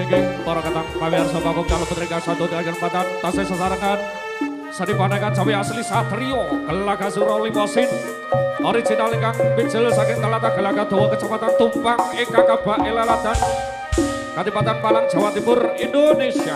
Nggih para ketang pamirsa Bagong Calon Putri Kasado dengan patan tasih sesarengan sadipanekan sawi asli Satrio Gelaga Suro Limosin original ingkang bijil saking Telata Gelaga Dawa Kecamatan Tumpang ing Kakabak Elalatan Kadipaten Malang Jawa Timur Indonesia.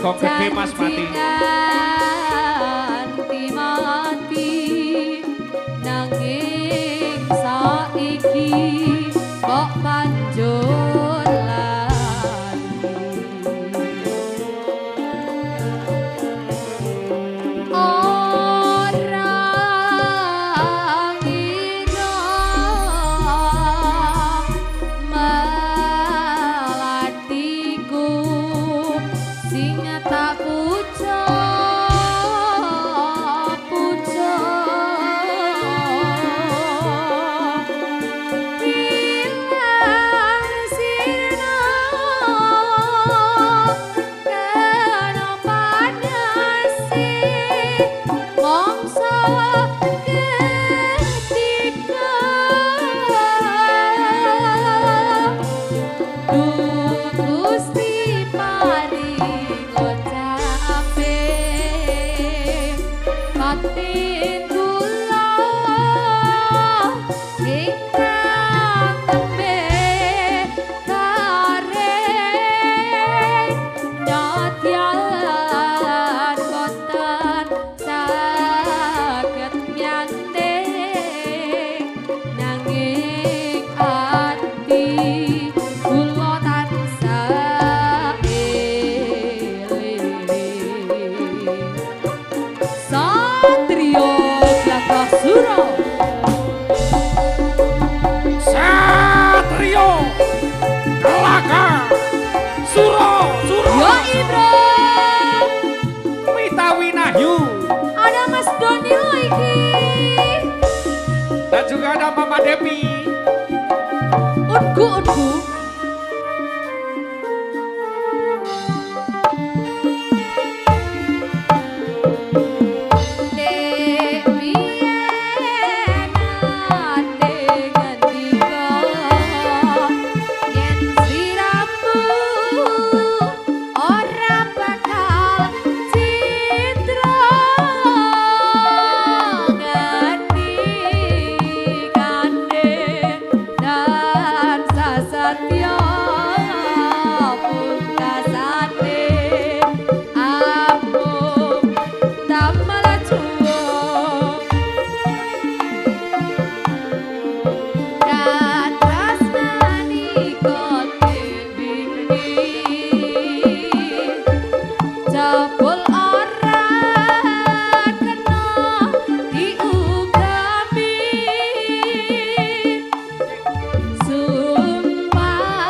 Kok gede Mas mati nanging saiki kok banjur lali orang ngira melatiku sing tak puja puja bilang sirna kena panasi mongso ketika Gusti paring ocape batin kula ingkang tembe kareng nadyan boten saged nyanding nanging ati kula tansah eling Satrio Gelaga Suro Satrio Gelaga Suro Yo Ibro Mita Winahyu ada Mas Doni lo iki dan juga ada Mama Depi Ungu Sumpah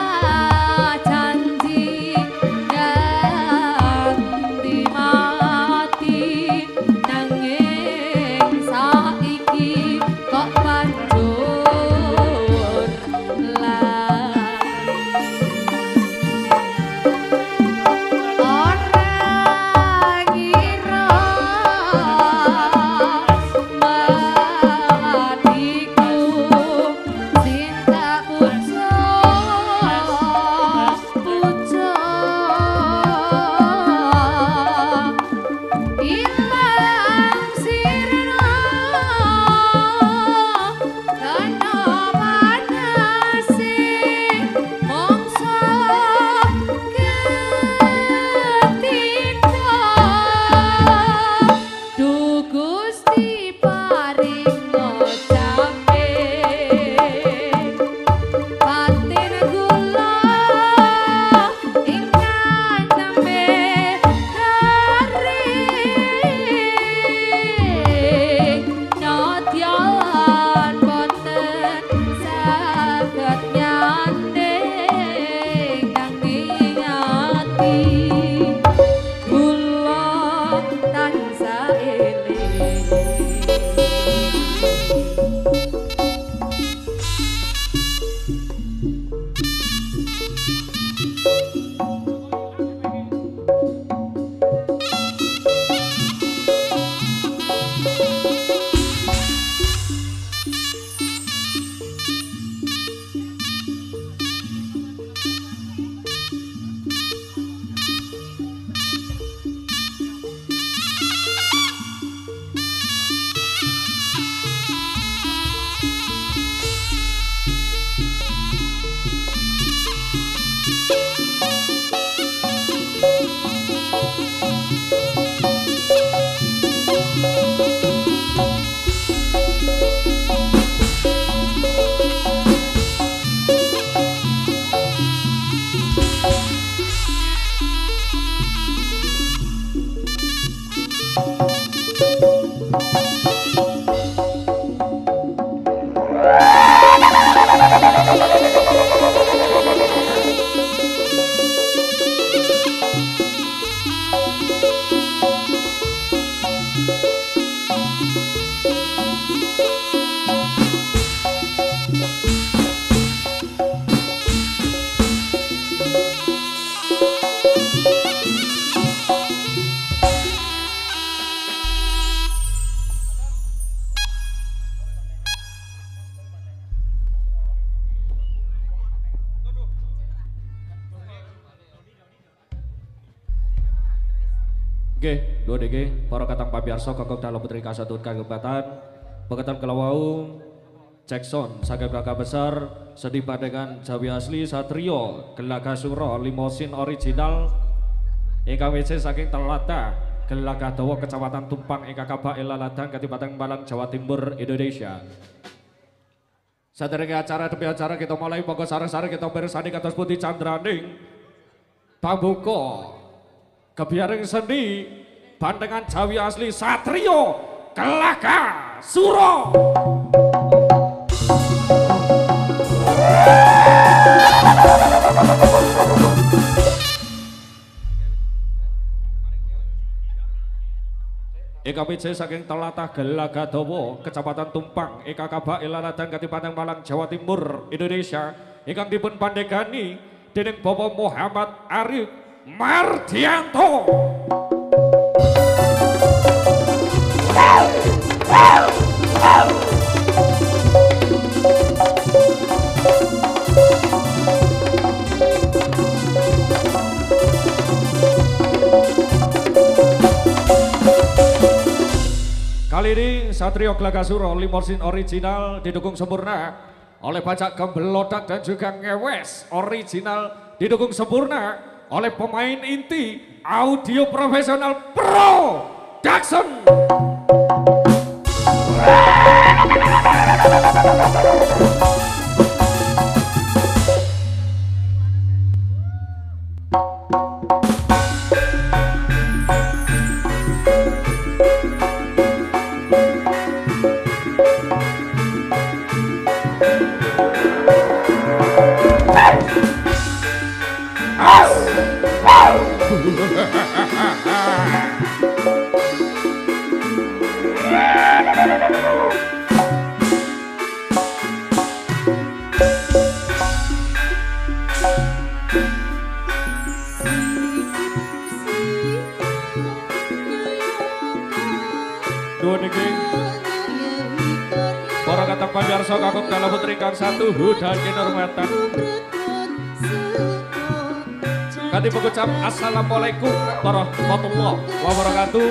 Nggih, dua DG, para katang pabiarsa kakung dalam putri kasatun kagembatan, beketan kelawau, Jackson, saking belaka besar, sedih padengan Jawi asli Satrio, Gelaga Suro, Limosin original, ingkang WC saking Telata, Gelaga Dawa Kecamatan Tumpang, ingkang Kabak Elaladang, Kadipaten Malang, Jawa Timur, Indonesia. Saderenge acara demi acara kita mulai pokok sareng-sareng kita bersani kados putih candraning pambuka kebiaring seni bandengan Jawi asli Satrio Gelaga Suro. Eka PJ saking Telatah Gelaga Dawa, Kecamatan Tumpang, Eka Kabak Elaladang Kadipaten Malang, Jawa Timur, Indonesia, ingkang dipun pandegani dening Bapak Muhammad Arif Mardianto. Kali ini Satrio Gelaga Suro Limosin original didukung sempurna oleh Bajak Gembelodak dan juga Ngewes original didukung sempurna oleh pemain inti audio profesional Pro Jackson. Dua negeri para katang pamirsa kakung dalam putri kang satu hudan kinurmatan kati pengucap assalamualaikum warahmatullahi wabarakatuh.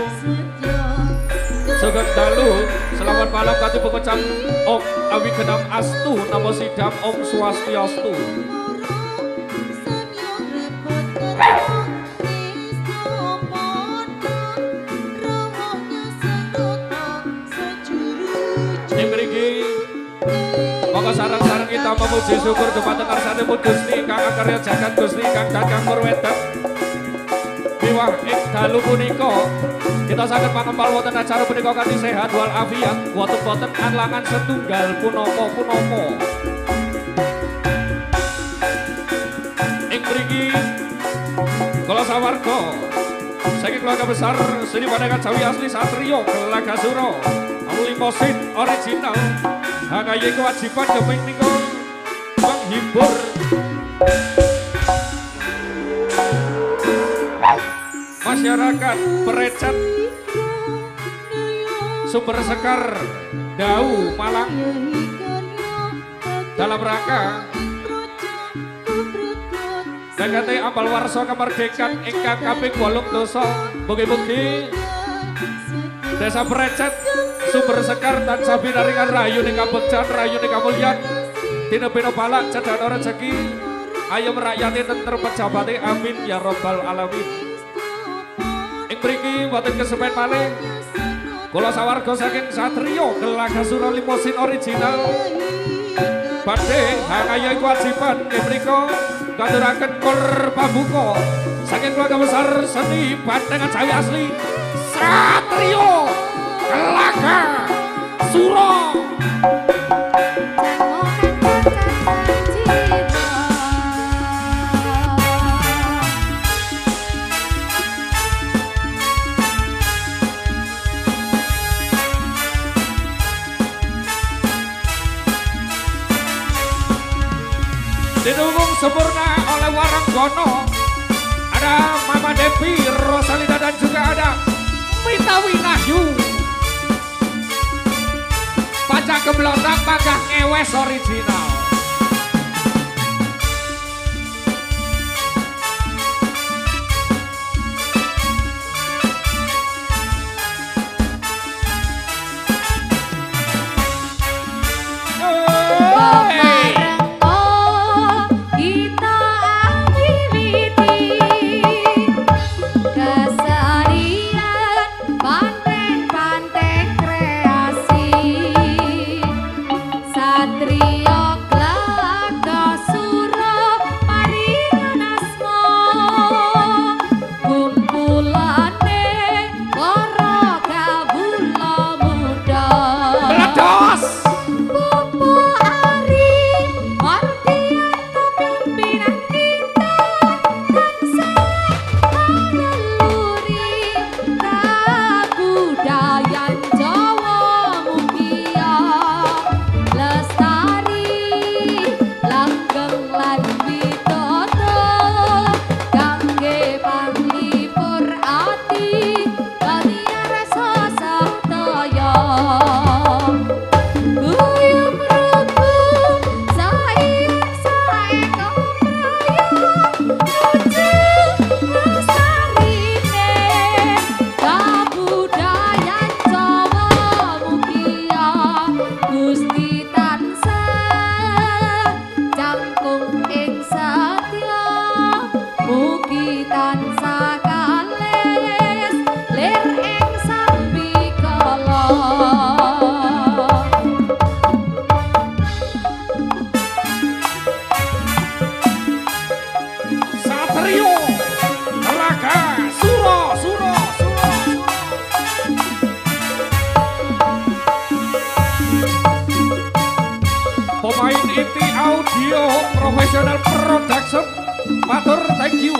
Sugeng dalu selamat malam kati pengucap Om Awigenam Astu Namo Sidam Om Swastiastu. Maka sarang-sarang kita memuji syukur dumateng karsanipun Gusti kang akarya jagat Gusti kang dagang murwedan. Miwah ing dalu punika kita saged mangempal wonten acara punika kanthi sehat wal afiat, boten-boten alangan setunggal punapa-punapa. Ing mriki kula sawarga saking keluarga besar seni padangan Jawi asli Satrio Gelaga Suro Limosin original hanggaye kewajiban demi nika menghibur masyarakat Perecet Sumber Sekar Dau Malang dalam rangka Dagate Ambal Warsa Kemerdekaan ingkang kaping 8 mugi-mugi Desa Perecet Sumber Sekar dan Sabinaringan Rayu ning kabegjan rayu ning kamulyan dina-dina balak cedhana rezeki ayo merakyati tentrem pejabate amin ya robbal alamin. Ing mriki boten kesepen malih kula sawarga saking Satrio Gelaga Suro Limosin original badhe hangaya kewajiban ing mrika ngaturaken kur pambuka saking keluarga besar seni bandengan Jawi asli Satrio Gelaga Suro. Didukung sempurna oleh Waranggono, ada Mama Devi, Rosalina dan juga ada Mita Winahyu. Bajak Gembelodak Magang Ngewes original. Professional Production. Matur thank you.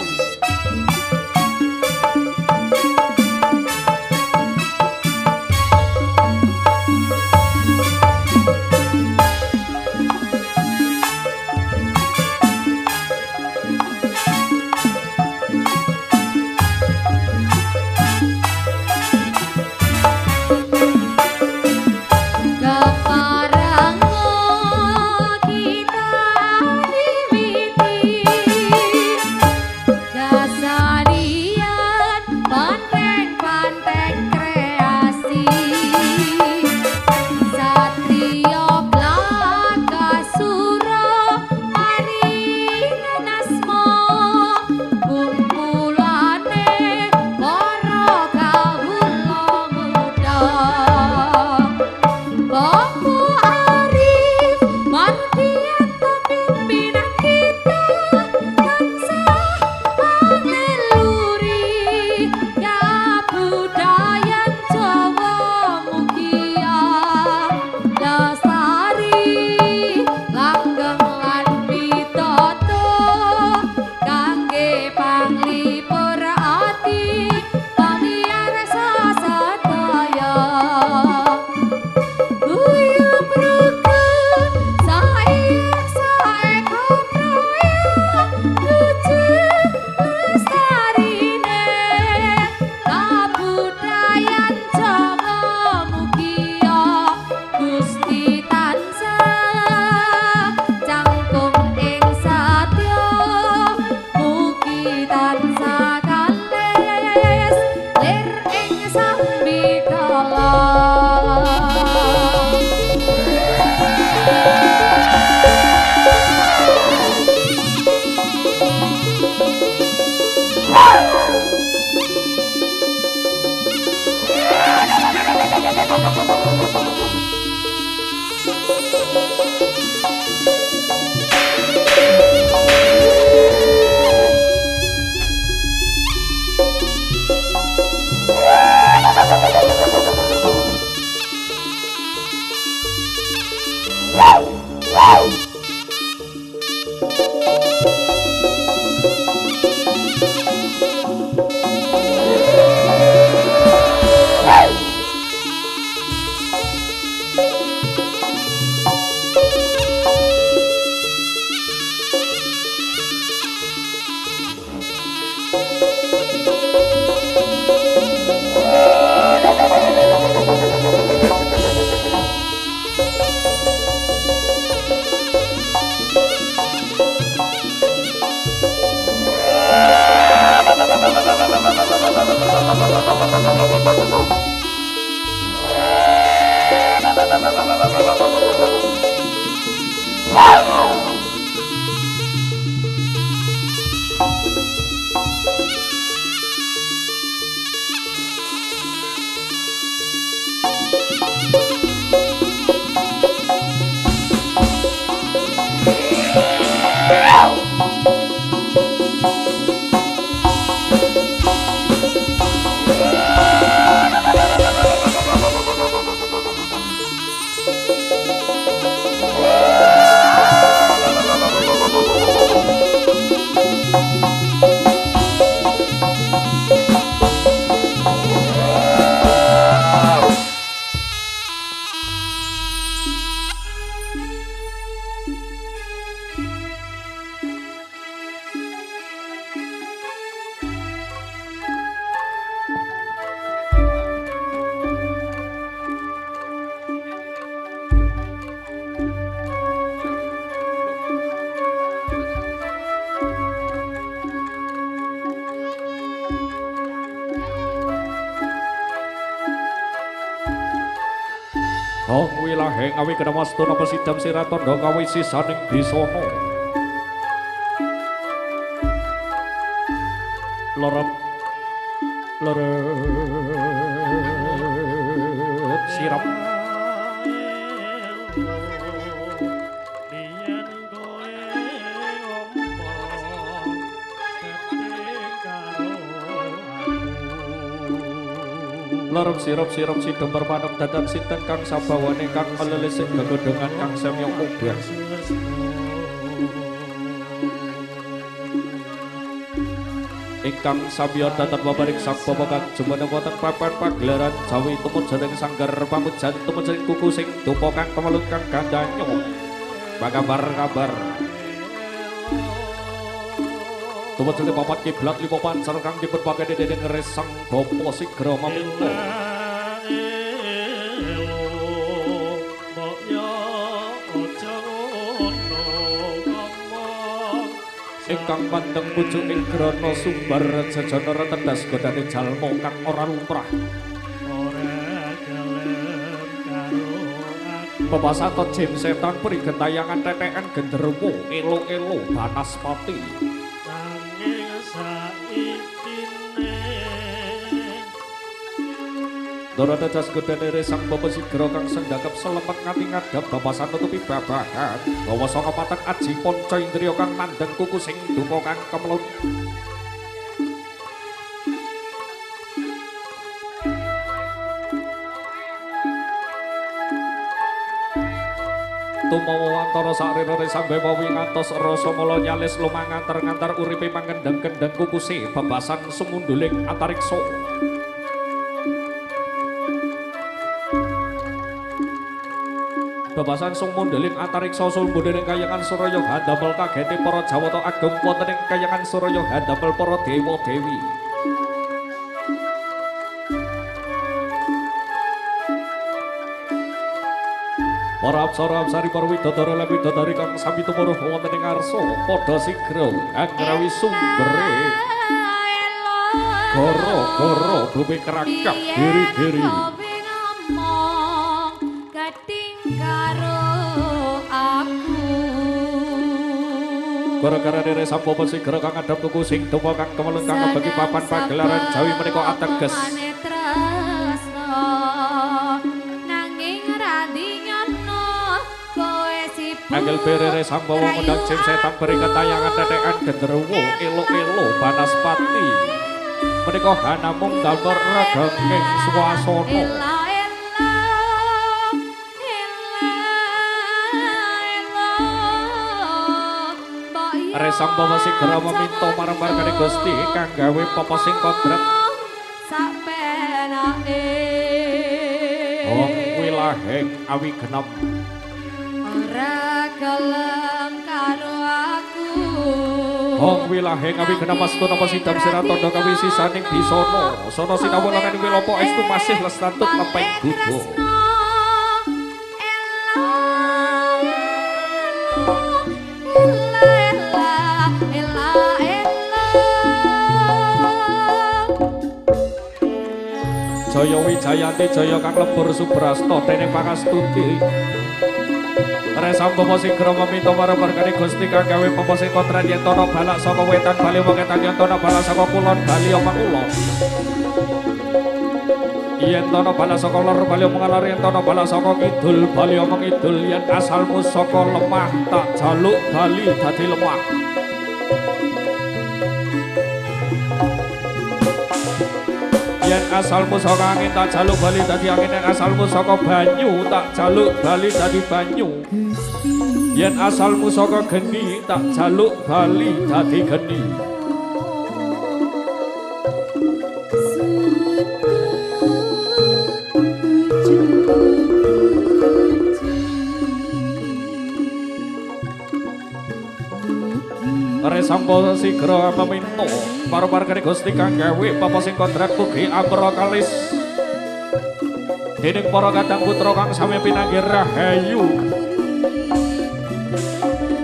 Hong wilahe ngawi kedamastuna pesidam siratondo ngawi sisaning bisono lorep sirap Larap sirap sidem berpanam dadak sinten kang sabawane kang melelisik gegodongan kang semyong ubah ingkang samiya dhateng babaring sang bapa kang jumeneng wonten papan pagelaran Jawi tumujeng sanggar pamujan tumujeng kuku sing dupa kang kemelut kang gandanya kabar tumujeng papat kiblat lima pancer kang dipun pagani dening resang bapa sigra maminta ingkang mandeng pucuk ing grana sumbar jajana tedas godane jalma kang ora lumrah Babasato Jim Setan prigentayangan tetekan genderuwo elo-elo Banaspati nanging saikine Dorada jas gedene resang bapa sigra kang sendakep selepet nganti ngadhap babasan nutupi babahan bawa saka pateng aji panca indriya kang mandeng kuku sing duka kang kemelut tumawa antara sarira resang bebawi ngantos rasa mula nyalis lumangantar-ngantar uripe mangendeng-kendeng kukuse babasan sumunduling antariksa babasan sumunduling antariksa sumunduling kayangan Suraya handamel kagete para Jawata ageng wonten ing kayangan Suraya handamel para dewa-dewi para apsara-apsari para widodara lan widodari kang sami tumurun wonten ing ngarsa padha sigra anggrawi sumbere goro-goro bumi kerakap giri-giri gara-gara dere sampo sigra kang adhep tuku sing dupa kang kemelun kang bagi papan pagelaran Jawi menika ateges Angel berere sambawa ngundang Jim Setan berikan tayangan tetekan genderuwo elo-elo Banaspati menika hanamung dalmur regenging swasana resang bawa sigra meminta marang-marang Gusti kang gawe papa sing kodrat sapenake wong wilahing awi genep ora gelem karo aku wong wilahing awi genep astuna pasidam sira tandha kawi sisaning bisana sono sinawulangan wilopo estu masih lestantut lepeng budo Jaya Wijayanti Jaya kang lebur Subrasta dening pangastuti resang bapa sigra meminta marang-marang Gusti kang gawe papa sing kontran yen ana balak saka wetan bali wetan yen ana balak saka kulon bali mangulo yen ana balak saka lor bali mangalor yen ana balak saka kidul bali mangidul yen asalmu saka lemah tak jaluk bali dadi lemah yen asalmu saka angin tak jaluk bali dadi angin yen asalmu saka banyu tak jaluk bali dadi banyu yen asalmu saka geni tak jaluk bali dadi geni Resangka sigra meminta para-para Gusti kang gawe papa sing kontrak mugi amra kalis dening para kadang putra kang sami pinanggih rahayu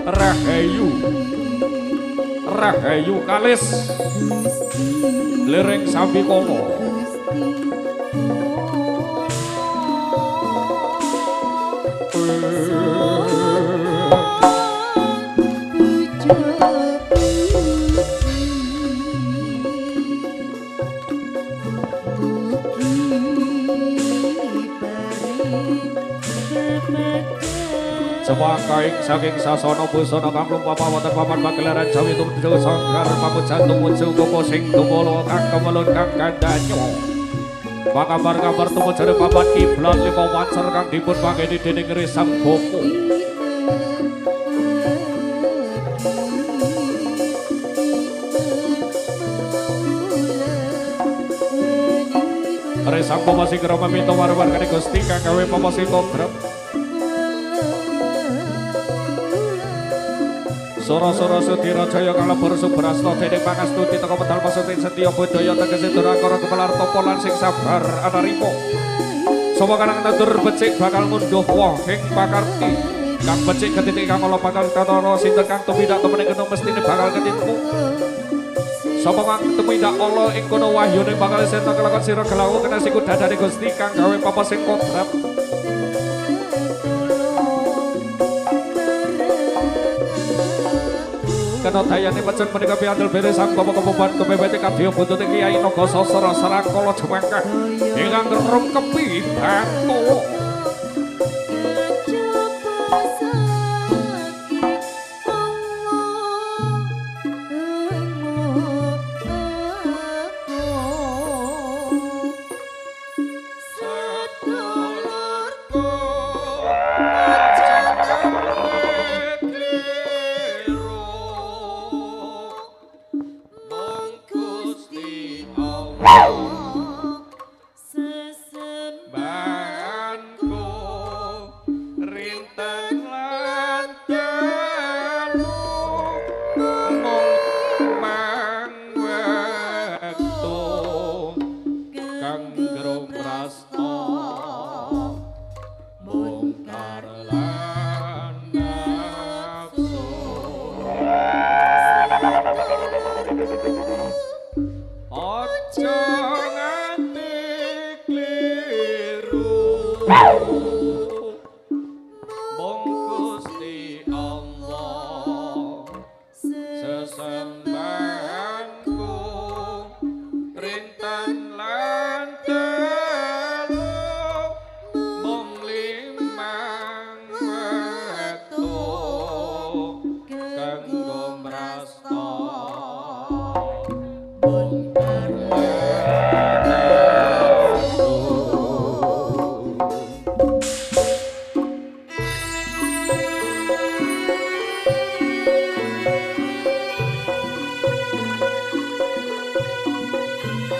rahayu rahayu kalis lereng sambikala Semangkaing saking sasana busana kang lumpama wonten papan pagelaran Jawi tumuju sanggar pamujan tumuju koko sing tumala kang kemelun kang kandhanya. Pakabar-kabar tumuju papan kiblat lima wancer kang dipun pangeni dening Resang Boko. sang pamasi kira meminta warga Gusti kang gawe pamasi kobrem. Sora-sora Sudira Jaya kalebur subrasna dening pangastuti teka medal pasutin setya budaya tegese durakara kepelar topo lan sing sabar anarima. Sapa kanang tandur becik bakal ngunduh woh ing pakarti. Kang becik ketitik kang ala bakal tatara sinten kang tumindak temene kena mestine bakal ketimpu. Sapa kang tumindak ala ing kono wahyune bakal senta kelakon sira gelawu kena siku dadane Gusti kang gawe papa sing kodrap. Kena dayane pecen menika piandel bere sang Bapak Kepuban kepepete kadya buntute Kiai Naga Sasra Sarakala Jemengkah ingkang ngerung kepi Bantolo.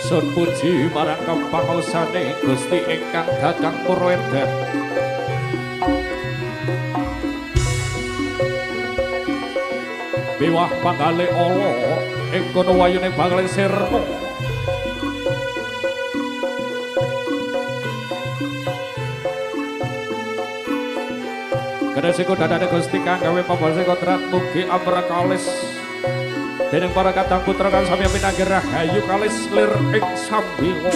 Sun puji marang kapangaosane Gusti ingkang Kakang Purwenda. Biwah panggale ala ing kono wayune bakal sirna. Kedasiku dadane Gusti kang gawe pambase kontrak mugi amrekalis dening para kadang putra kang sami pinanggih rahayu kalis lir ing sambinga.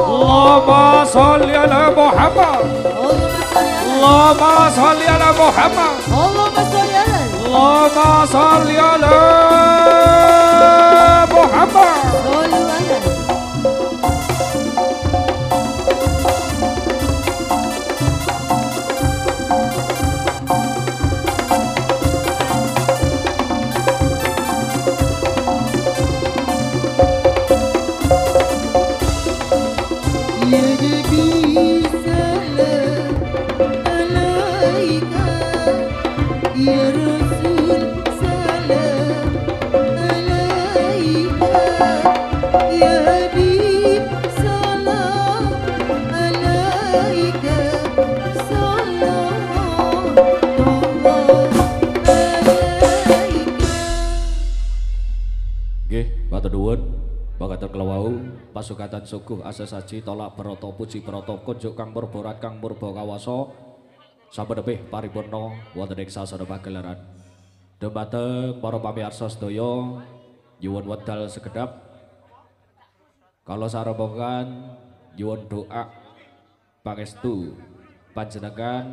Allahumma sholli ala Muhammad. Allahumma sholli ala Muhammad. Allahumma sholli ala Muhammad. Ya Rasul salam matur nuwun pangatur kelawau pasukatan suguh asesaji tolak broto puji broto kunjuk kang murborat kang murba kawasa sampun nebih paripurna wonten ing sasana pagelaran. Dumateng para pamirsa sedaya nyuwun wedal sekedap kala sarombongan nyuwun doa pangestu panjenengan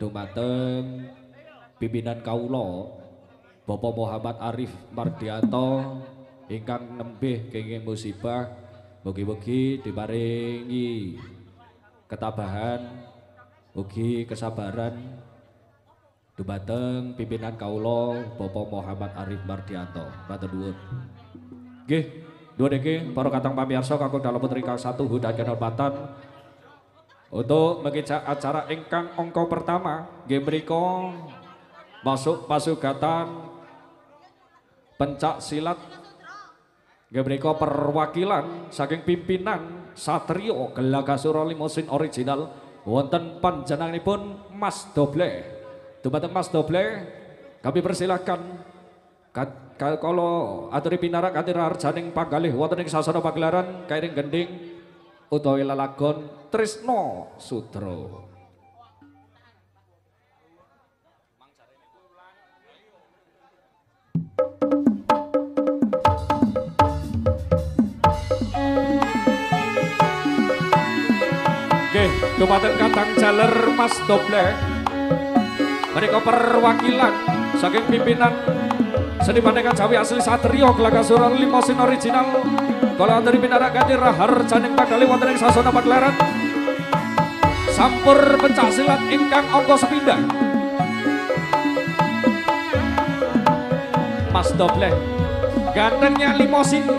dumateng pimpinan kawula Bapak Muhammad Arif Mardianto ingkang nembih kenging musibah mugi-mugi diparingi ketabahan ugi kesabaran dumateng pimpinan kawula Bapak Muhammad Arif Mardianto. Matur nuwun. Nggih, nuwun niki para katang pamirsa kanggo dalem putri kang satu hudan kehormatan untuk mengejak acara ingkang angka pertama nggih menika masuk pasugatan pencak silat nggih menika perwakilan saking pimpinan Satrio Gelagasura Limosin original wonten panjenenganipun Mas Doble. Dumateng Mas Doble kami persilahkan kalau aturi pinarak kanthi raharjaning panggalih wonten ing sasana pagelaran kairing gending utawi lelagon Trisno Sudro. Dumateng katang jaler Mas Doble mereka perwakilan saking pimpinan seniman ingkang Jawi asli Satrio Gelagasura Limosin original kala dari pinarak ganti raharjaning pagale wonten ing sasana pagelaran sampur pencak silat ingkang angka sepindhah Mas Doble gantengnya Limosin.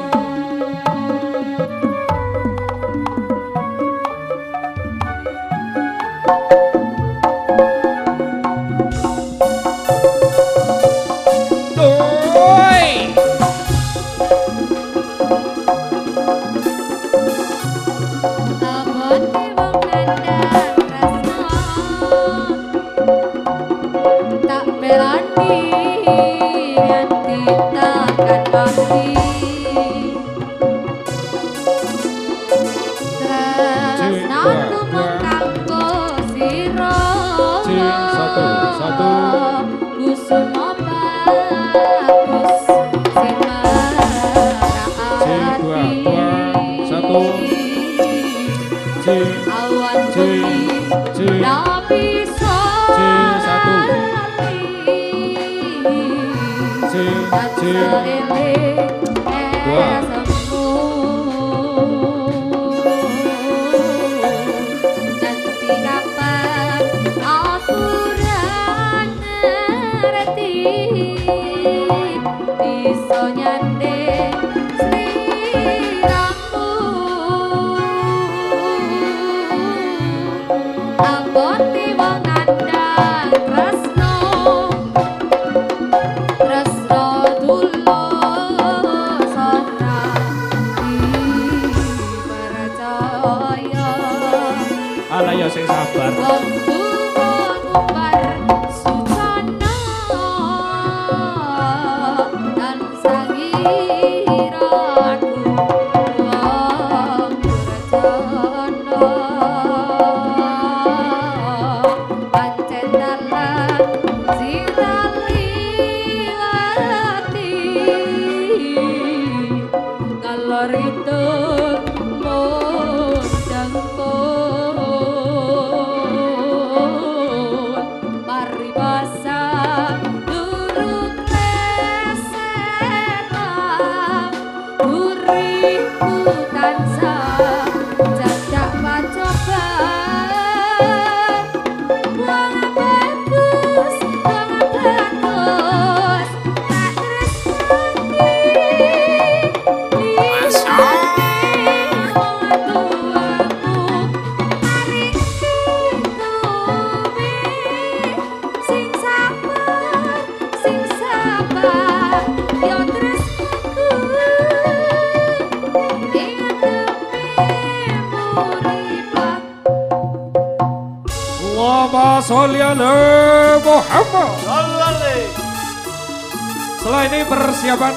Setelah ini persiapan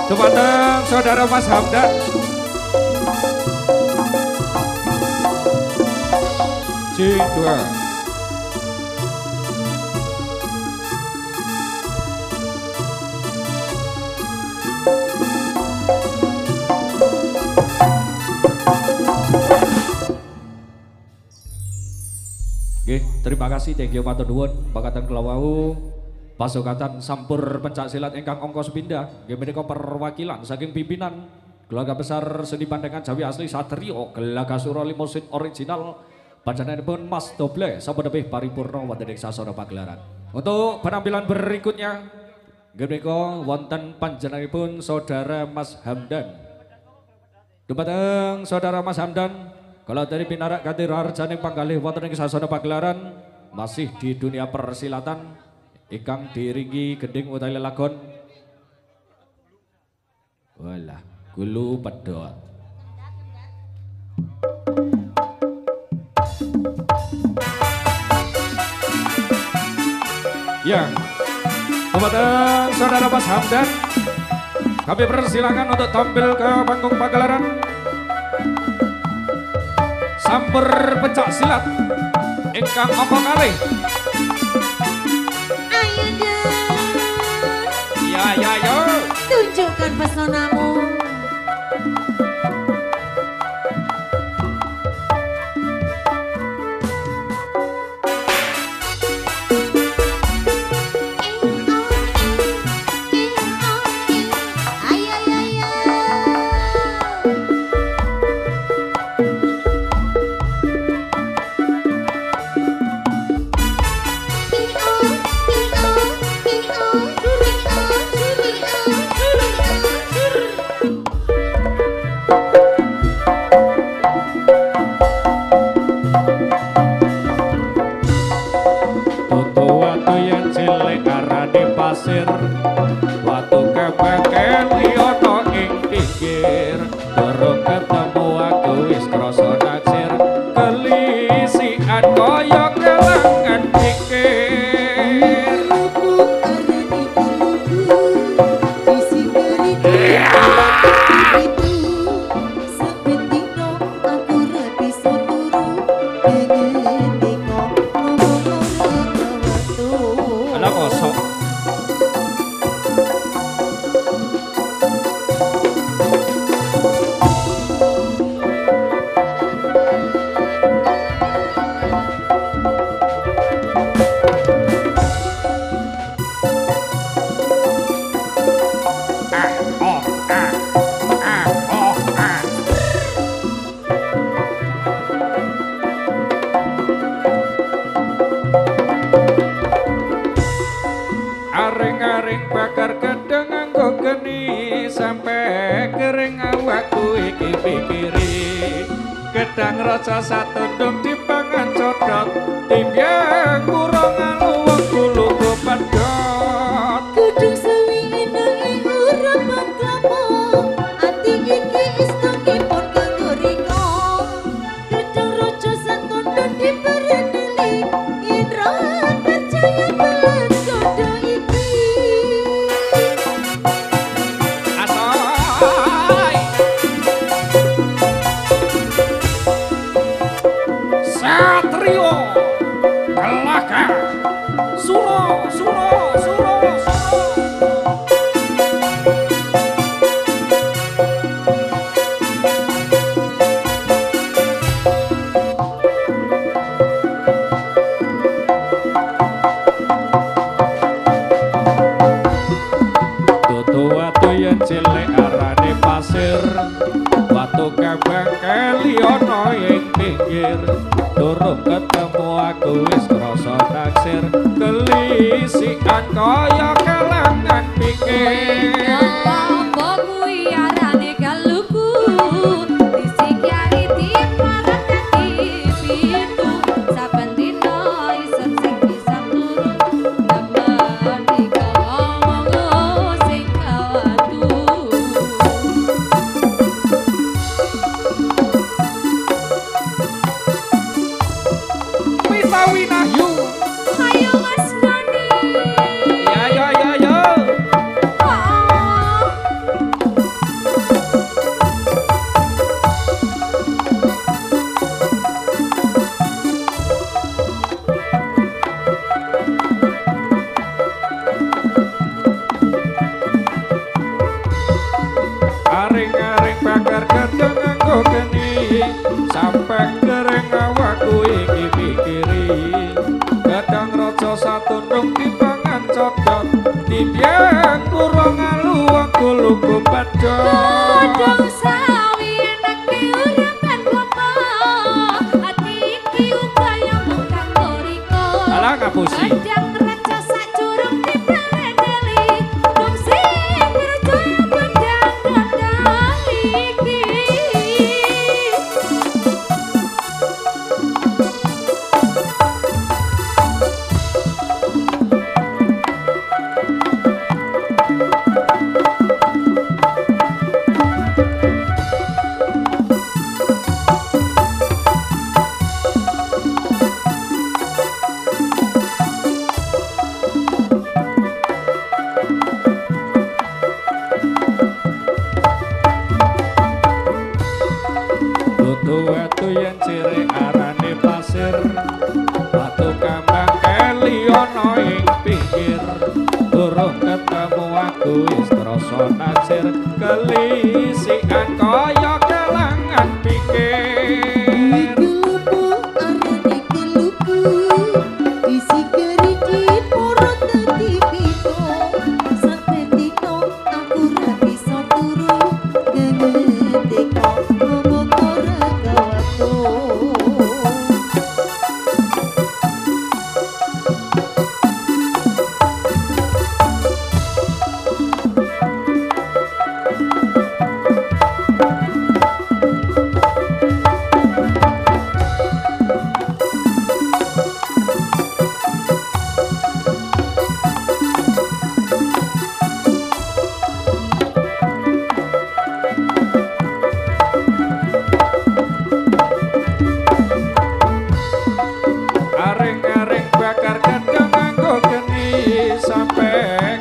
Dumateng saudara Mas Hamdan. C2. Oke, terima kasih, thank you matur nuwun pakatan kula wau pasukatan sampur pencak silat ingkang angka sepindhah nggih menika perwakilan saking pimpinan keluarga besar seni pandangan Jawi asli Satrio Gelagasuroh Limosin original panjenenganipun Mas Doble sampun nebih paripurna wonten ing sasana pagelaran. Untuk penampilan berikutnya nggih menika wonten panjenenganipun saudara Mas Hamdan. Dumateng saudara Mas Hamdan. Kalau dari pinarak kanthi rarjaning panggalih wonten ing sasana pagelaran masih di dunia persilatan ingkang diiringi gending utawi lelagon. Walah, gulu pedhot. Ya. Dumateng saudara Mas Hamdan. Kami persilakan untuk tampil ke panggung pagelaran. Sampur pencak silat ingkang apa kalih. Ayo dong. Ya yo. Tunjukkan pesonamu. Watu kebangken liyono ing pinggir durung ketemu aku wis krasa naksir kelisikan kaya kelangan pikir ala kosong. Aring-aring bakar gedeng nganggo geni sampai kering awakku iki pikiri gedang raja satundung dipangan codot timbyang kurangan wong kulo pedhot Kudung sewi nanging urapan klapo ati iki istunipun kanggo rika gedang raja satundung diperendeli indra percaya balan kodo iki Asoy Satrio Gelaga Suroh watu yen cilik arane pasir watu kabang liyono ing pinggir durung ketemu aku wis krasa naksir kelisikan kaya kelangan pikir Apa kuwi arane galuku disikari diparat dadi pintu saben dina isut sing bisa turu nemen iki ngomong sing kawatu Winayu Ayo Mas Doni ya Oh pangan cocot Dibiang kurang aluang kuluku padot Kodong sawi enake urapan klopo ati iki uga yang mungkang goriko Alah ngapusi Kadang raja sak curung dipeledeli Dum sing percaya pedang dodol iki Watu yen ciri arane pasir Watu kambang keli ana ing pinggir Durung ketemu aku wis krasa najir Kelisikan kaya kelangan pikir Gelupu arane gelupu disikeri di porot dadi pito sampe tiko aku ra bisa turu gengeteko ngomong ora kawato Aring-aring bakar gedang nganggo geni Sampe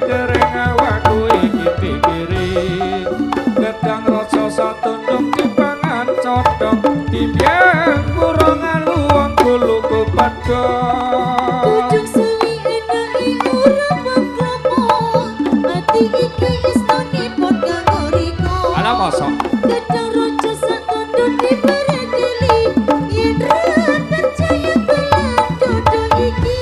kering awakku iki pikiri Gedang rasa satundung dipangan codong Dibiang kurang aluang kuluku padot Ujung suwi enake urapan klopo ati iki istonipun kanggo riko Alah mosok Gedang rojo satundung diperedeli yen ra percaya telan dodo iki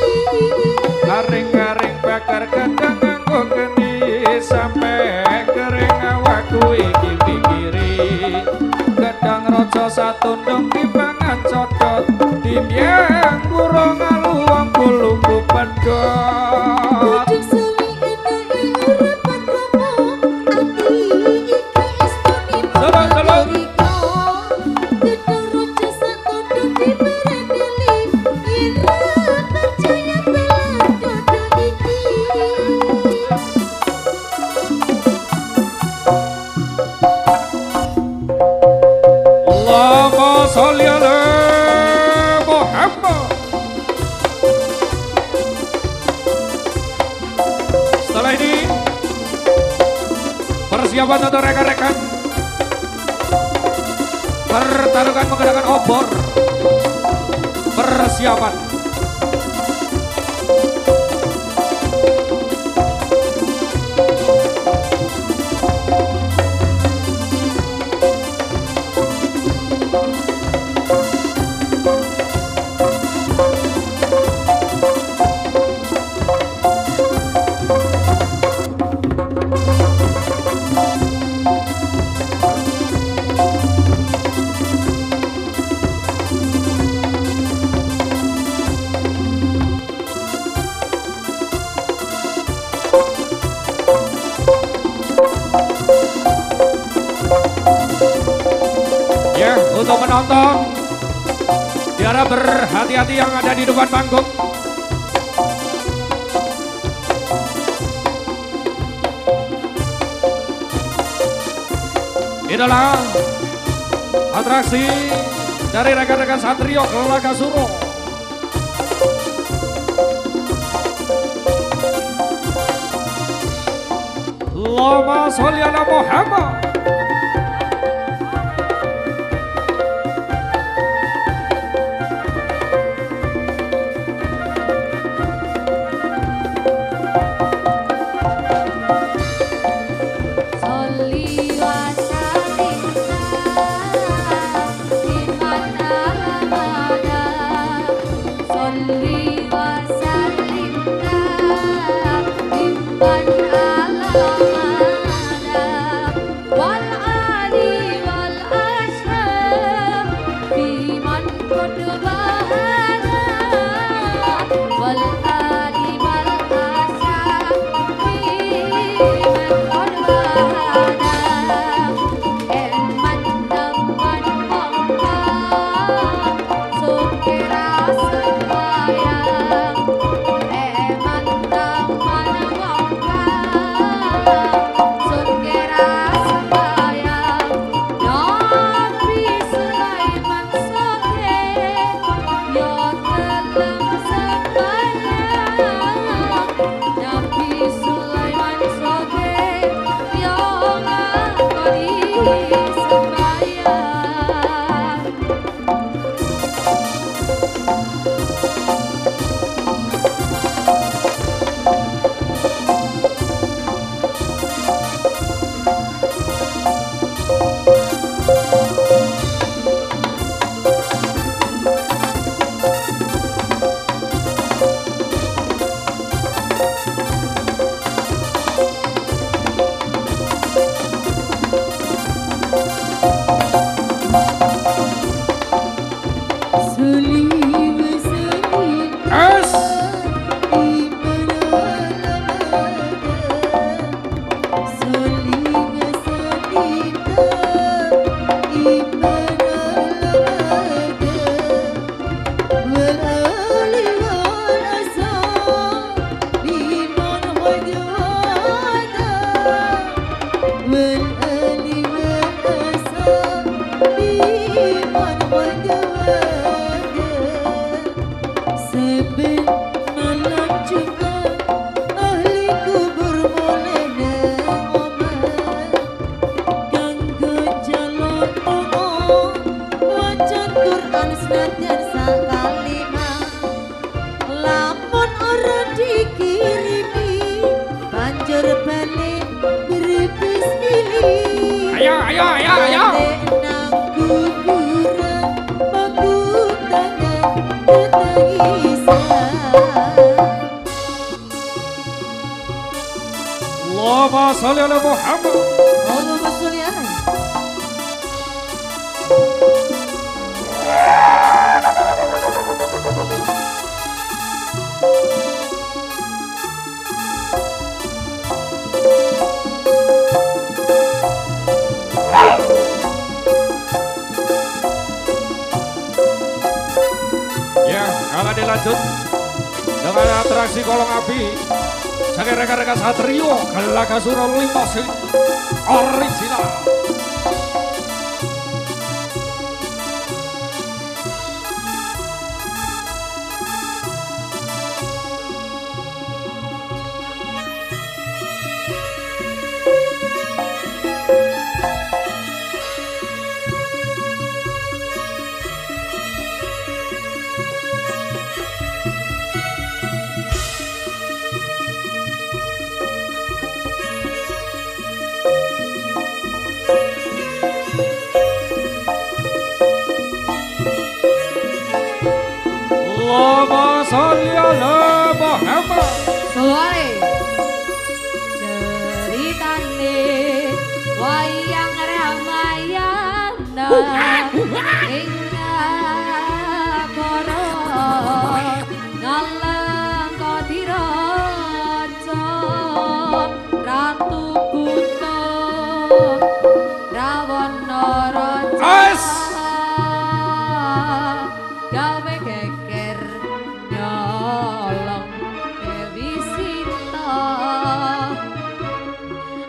Aring-aring bakar gedang nganggo geni Sampe kering awakku iki pikiri Gedang raja satundung dipangan codot Dibiang kurang aluang kuluku padot Ujung suwi enake urapan klopo ati iki istonipun Salam, kanggo salam. riko Gedang rojo satundung diperedeli yen ra percaya telan dodo iki Allahumma sholli ala Muhammad. Setelah ini persiapan untuk rekan-rekan pertarungan menggunakan obor. Persiapan. Ya, untuk menonton biar berhati-hati yang ada di depan panggung. Inilah atraksi dari rekan-rekan Satrio Kelakasuro. Allahumma sholli ala Muhammad. Sholli wa sallim Sholli wa sallim Allahumma sholli ala Muhammad. Allahumma sholli ala. Ya, akan dilanjut dengan atraksi kolong api. Saking rekan-rekan Satrio, Gelaga Suro Limosin original. Allahumma sholli ala Muhammad. Soale ceritane wayang Ramayana ing nagara Ngalengkadiraja Ratu Buta Rawana Raja gawe geger nyolong Dewi Sita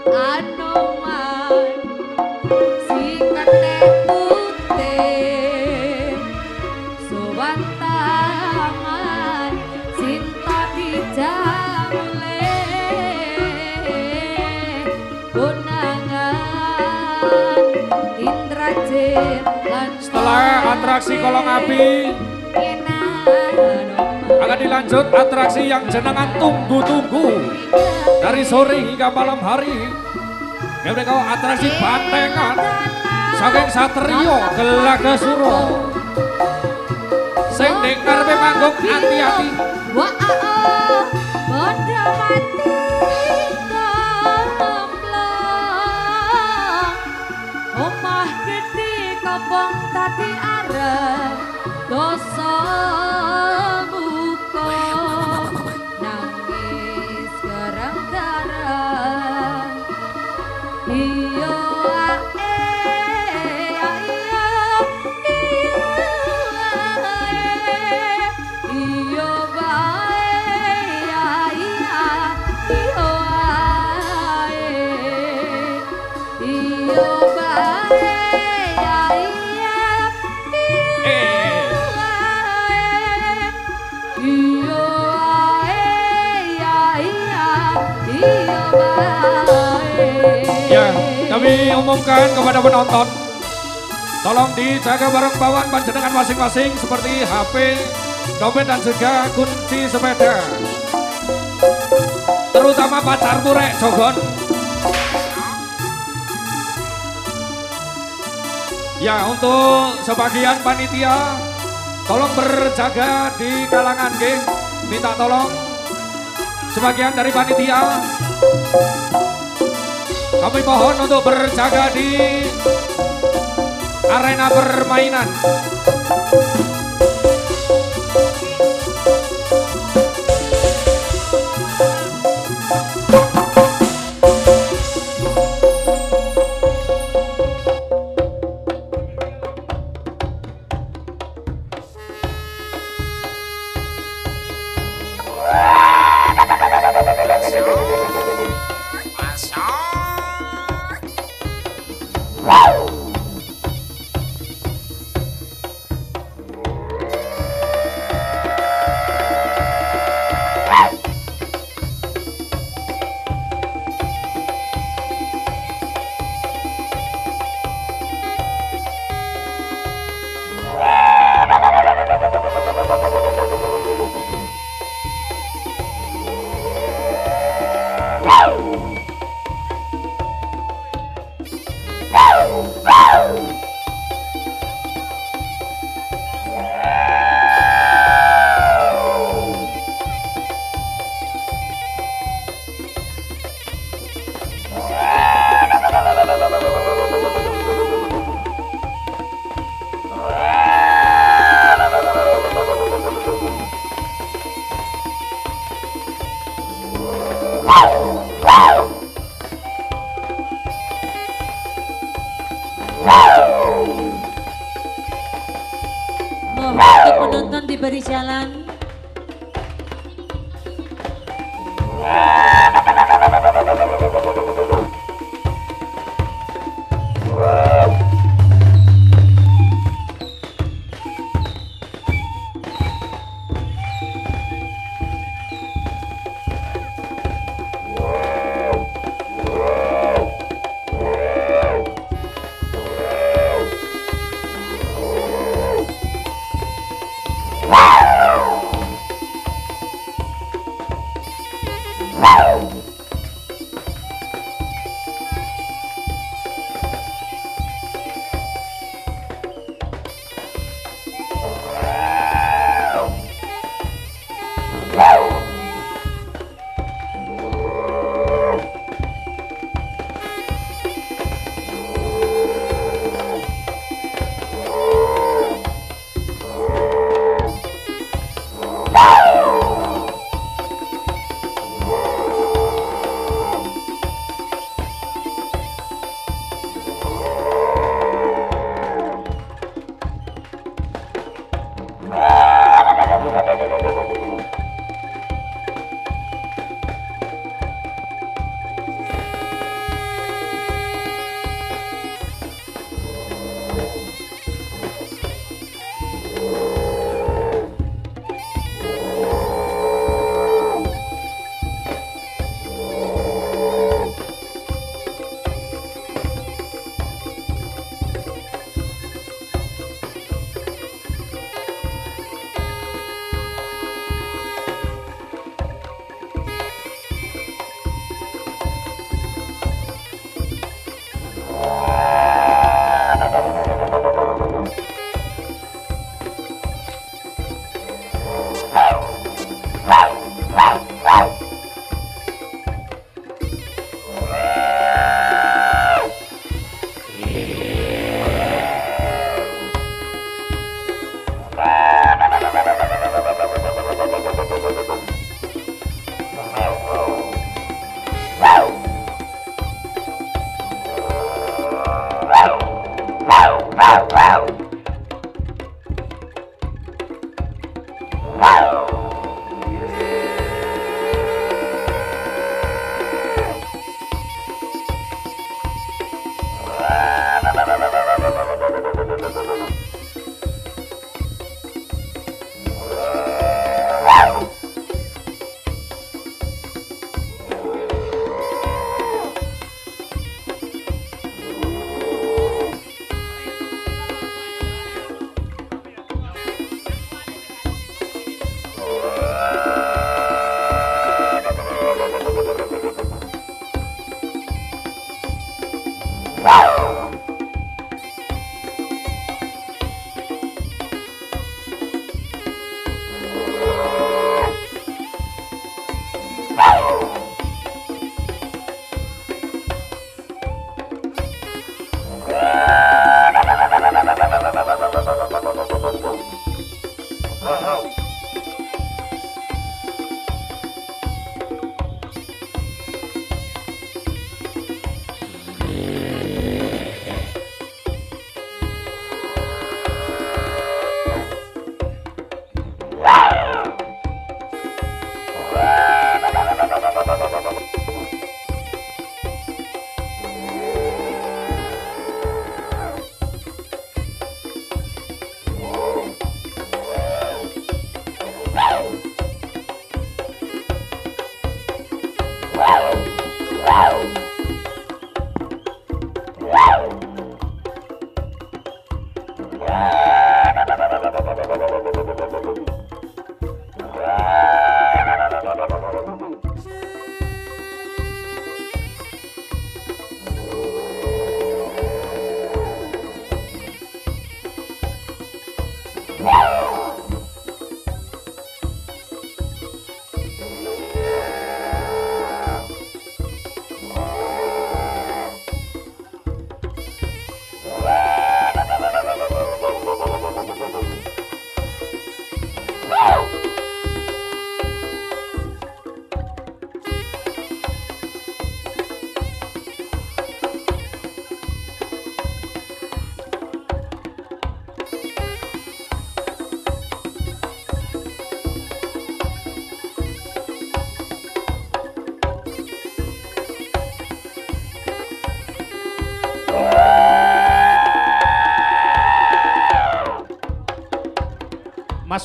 Anoman si ketek putih Suwantangan Sinta dijamle Bonangan Indrajit lan Setelah atraksi kolong api akan dilanjut atraksi yang jenengan tunggu-tunggu dari sore hingga malam hari. Mereka atraksi bantengan saking Satrio Gelaga Suro. Sing ning ngarepe manggung hati-hati. Wah, bodoh mati. iyo iyo Ya, kami umumkan kepada penonton, tolong dijaga barang bawaan panjenengan masing-masing seperti HP, dompet dan juga kunci sepeda. Terutama pacarmu rek Jogon. Ya, untuk sebagian panitia tolong berjaga di kalangan geng. Minta tolong sebagian dari panitia kami mohon untuk berjaga di arena permainan. Mohon penonton diberi jalan.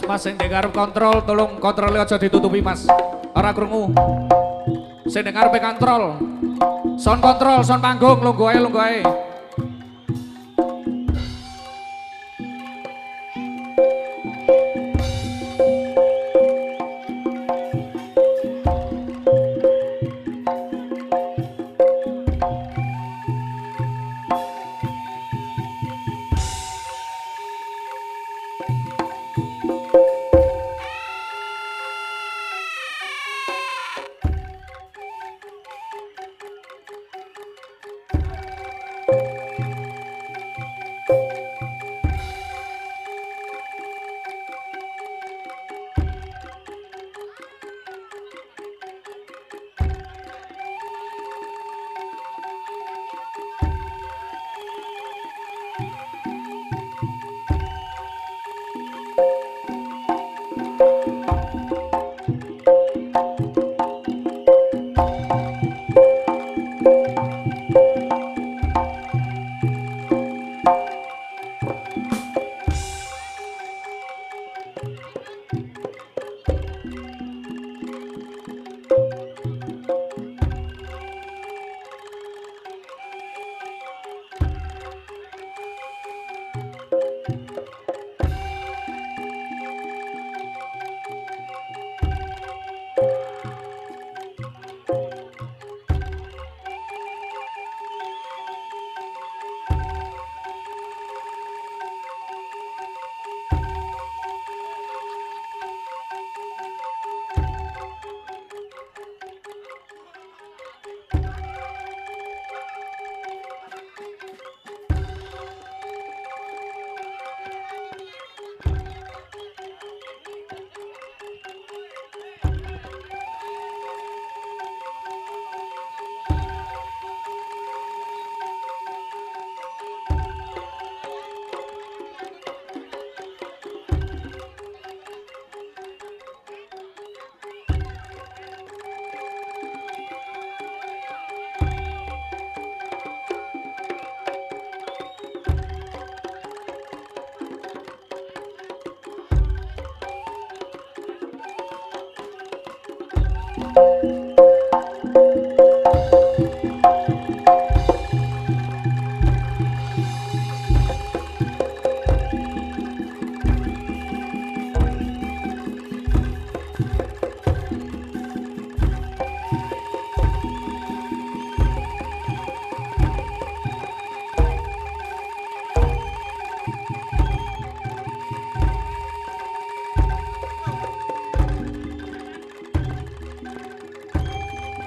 Mas sing dengar kontrol, tolong kontrolnya aja ditutupi mas. Ora krungu. Sing dengar kontrol. Sound kontrol, sound panggung, lungguh ae, lungguh ae.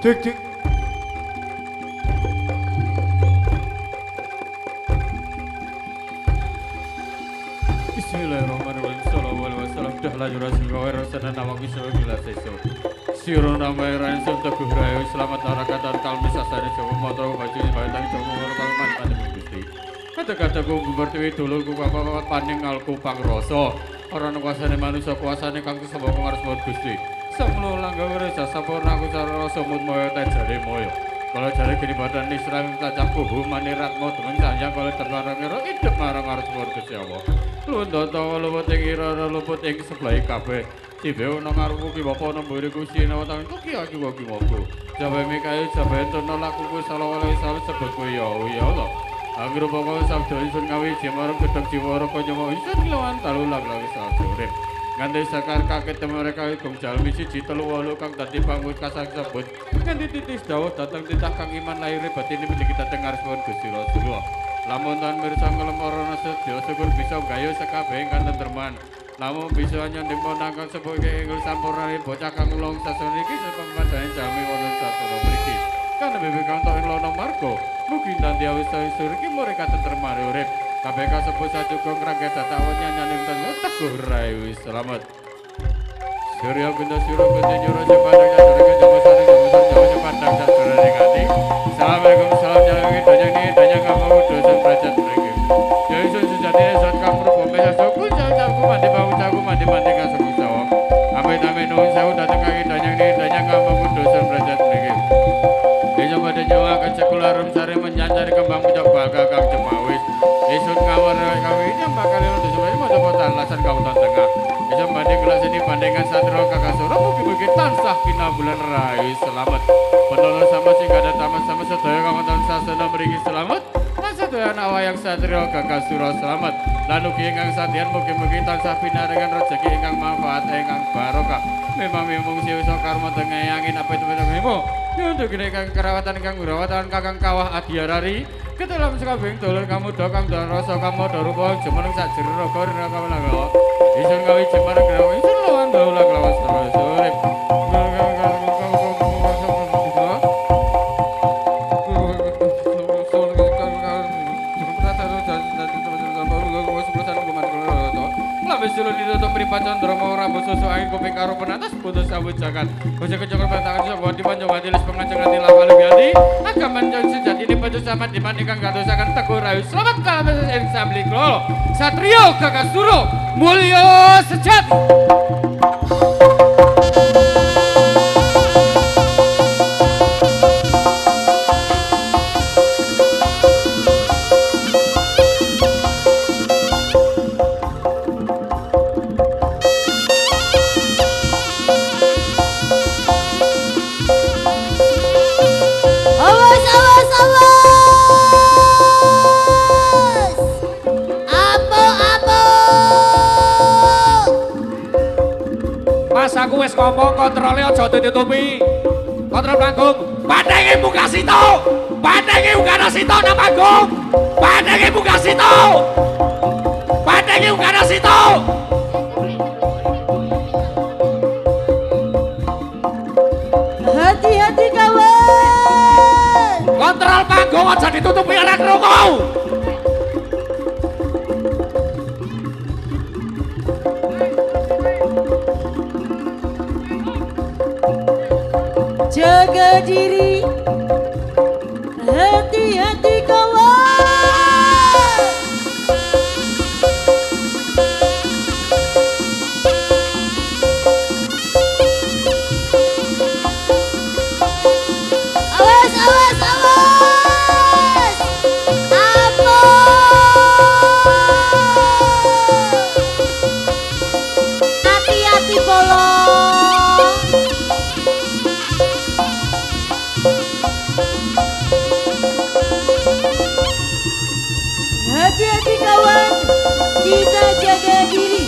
Cek cek. Bismillahirrahmanirrahim. Sallallahu alaihi wasallam. Dah laju rasul wa rasana nama kisah bila sesu. Siro nama irain sem teguh rayu selamat harakatan kalmi sasane jawa motor baju bayang jawa motor kalman pada gusti. Kata-kata ku bertiwi dulur ku bapak paning alku pangroso. Orang kuasane manusia kuasane kang sembah ngares buat gusti. Semlo langgawe resa sampurna aku cara rasa mut moyo tajare moyo. Kalau jare gini badan nisrang tajam kubu maniratmo temen sanjang kalau terlarang ngero hidup marang harus buat Gusti Allah. Lundot tawa luput ing ira luput ing sebelah kabeh. Tibe ana ngarepku ki bapa ana mburi Gusti nawatan ku ki aku ki wongku. Jabe mikae jabe tono lakuku salawale salah sebut ku ya Allah. Anggere bapa sabda isun ngawi jemarep gedhek jiwara kaya isun lawan talu lag-lag sajurip. Nganti sakar kaget mereka ikum jalmi siji telu wolu kang dadi pangut kasang sebut. Nganti titis dawuh dateng titah kang iman lahir batine mriki dateng ngarep Gusti Rasulullah. Lamun tan mirsa nglemorono sedya syukur bisa gayo sakabeh ingkang tentrem. Namun bisa nyanding monangkang sebagai inggil sampurnane bocah kang ulung sasone iki saka padane jalmi wonten satunggal mriki. Kan bebek kang tok ing lono marga, mugi nanti awis sur iki mereka tentrem urip. Kabeh kasebut sajuga ngrangket datawa nyanyaning ten teguh rayu selamat. Surya binda sira binda nyura sepadang jajare jawa sare jawa sepadang jajare ngati. Assalamualaikum salam nyalangi danyang ni danyang kamu dosa prajat mriki. Ya isun sejatine sat kang rupa mesa sokul jawu mandi bau jawu mandi kasemu sawa. Amit-amit nuwun sewu dhateng kang danyang ni danyang kamu dosa prajat mriki. Desa badhe nyawa kecekularum sare menyancari kembang pucuk baga kang cemawis. Isun ngawur kami ini bakal untuk semuanya mau coba lasan kautan tengah. Isun banding gelas ini bandingan satrio kakak suro mugi-mugi tansah kina bulan rayu selamat. Penolong sama sing gak ada taman sama sedaya kawan sasana mriki selamat. Lan sedaya anak wayang satrio kakak suro selamat. Lan ugi ingkang sadian mugi-mugi tansah pinaringan rezeki ingkang manfaat ingkang barokah. Memang siwisa karma tengayangin apa itu betul untuk ini kang kerawatan kang urawatan kakang kawah adiarari. Kedalam sekabing dulur kamu kang dan rasa kamu rupa jemeneng sak jero gor kamu lawa. Isun gawi jemeneng grawa isun lawan daulah lawas terus urip. Sulun ditutup pripacan dromo rambut susu angin kuping karo penatas putus sabut jagat bocah kecokor bantangan sok buat dipanjang wadilis pengancang nanti lama lebih hati agak manjang sejati ini baju sama dibandingkan gak dosakan teguh rayu selamat kalah yang samlik lo Satrio kakak suruh mulyo sejati. Aku wis ngomong kontrole aja ditutupi. Kontrol panggung. Pandenge buka situ. Pandenge ungkana situ nang panggung. Pandenge buka situ. Pandenge ungkana situ. Hati-hati kawan. Kontrol panggung aja ditutupi anak krungu. Jaga diri, hati-hati kawan. Awas, awas, awas. Apa? Hati-hati bolong. Hati-hati kawan, kita jaga diri.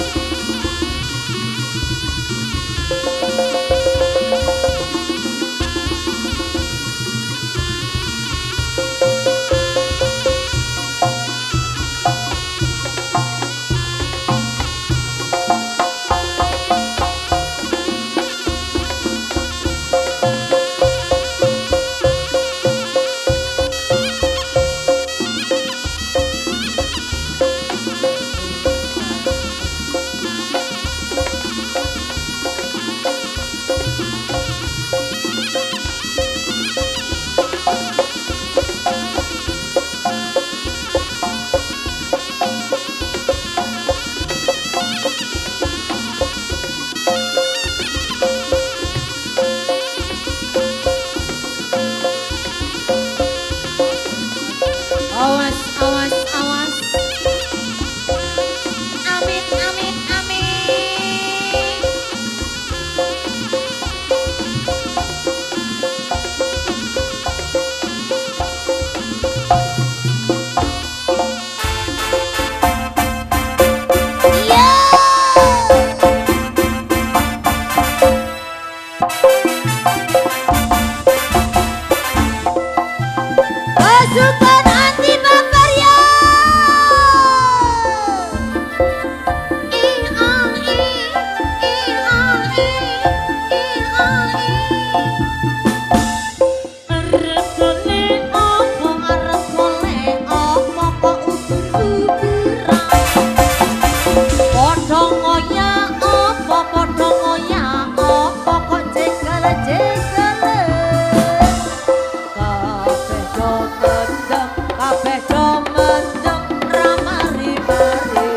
pasukan anti Bavaria. Arep golek opo kok uber-uberan. Padha ngoyak opo kok jegal-jegalen. Kabeh do mendem ra mari-mari.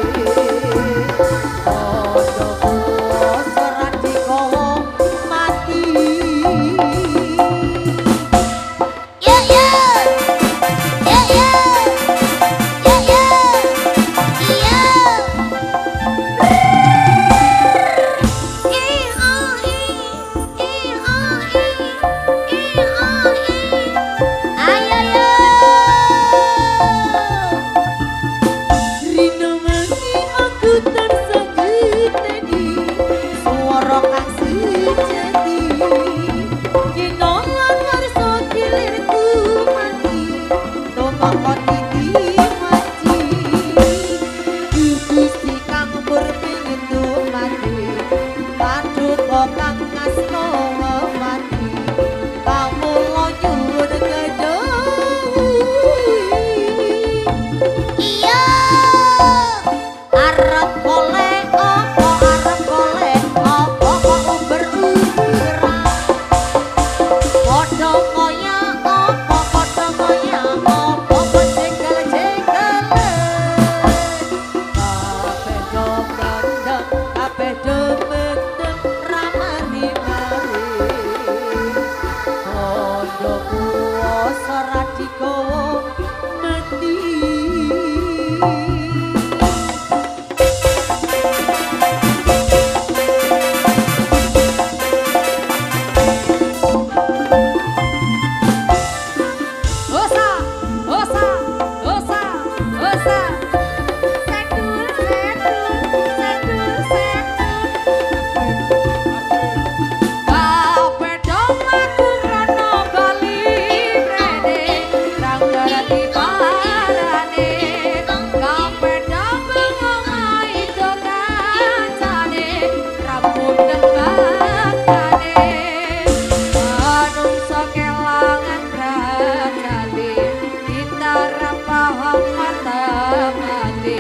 Padha puas ora dikowo mati. Ya ya. Ya ya. Ya ya. Iya. Ayo yo. Rino mangi aku tersegiteni suara kang sejati. Ginolan warso kilirku mati tombak titi mati. Gusti kang berpingin mati padut kang ngasno mati. Kamu nyuwun gedhe. Iya. Arep golek opo kok uber-uberan. Padha ngoyak opo kok jegal-jegalen. Kabeh do mendem ra mari-mari. Padha puas ora dikowo mati. Osa, osa, osa, osa. Sedul, sedul, sedul, sedul. Kabeh do mlaku rono bali mrene, rang ngerti parane. Kabeh do bengong do kancane, rambut tembakane. Manungsa kelangan ragati, kita ra paham mati.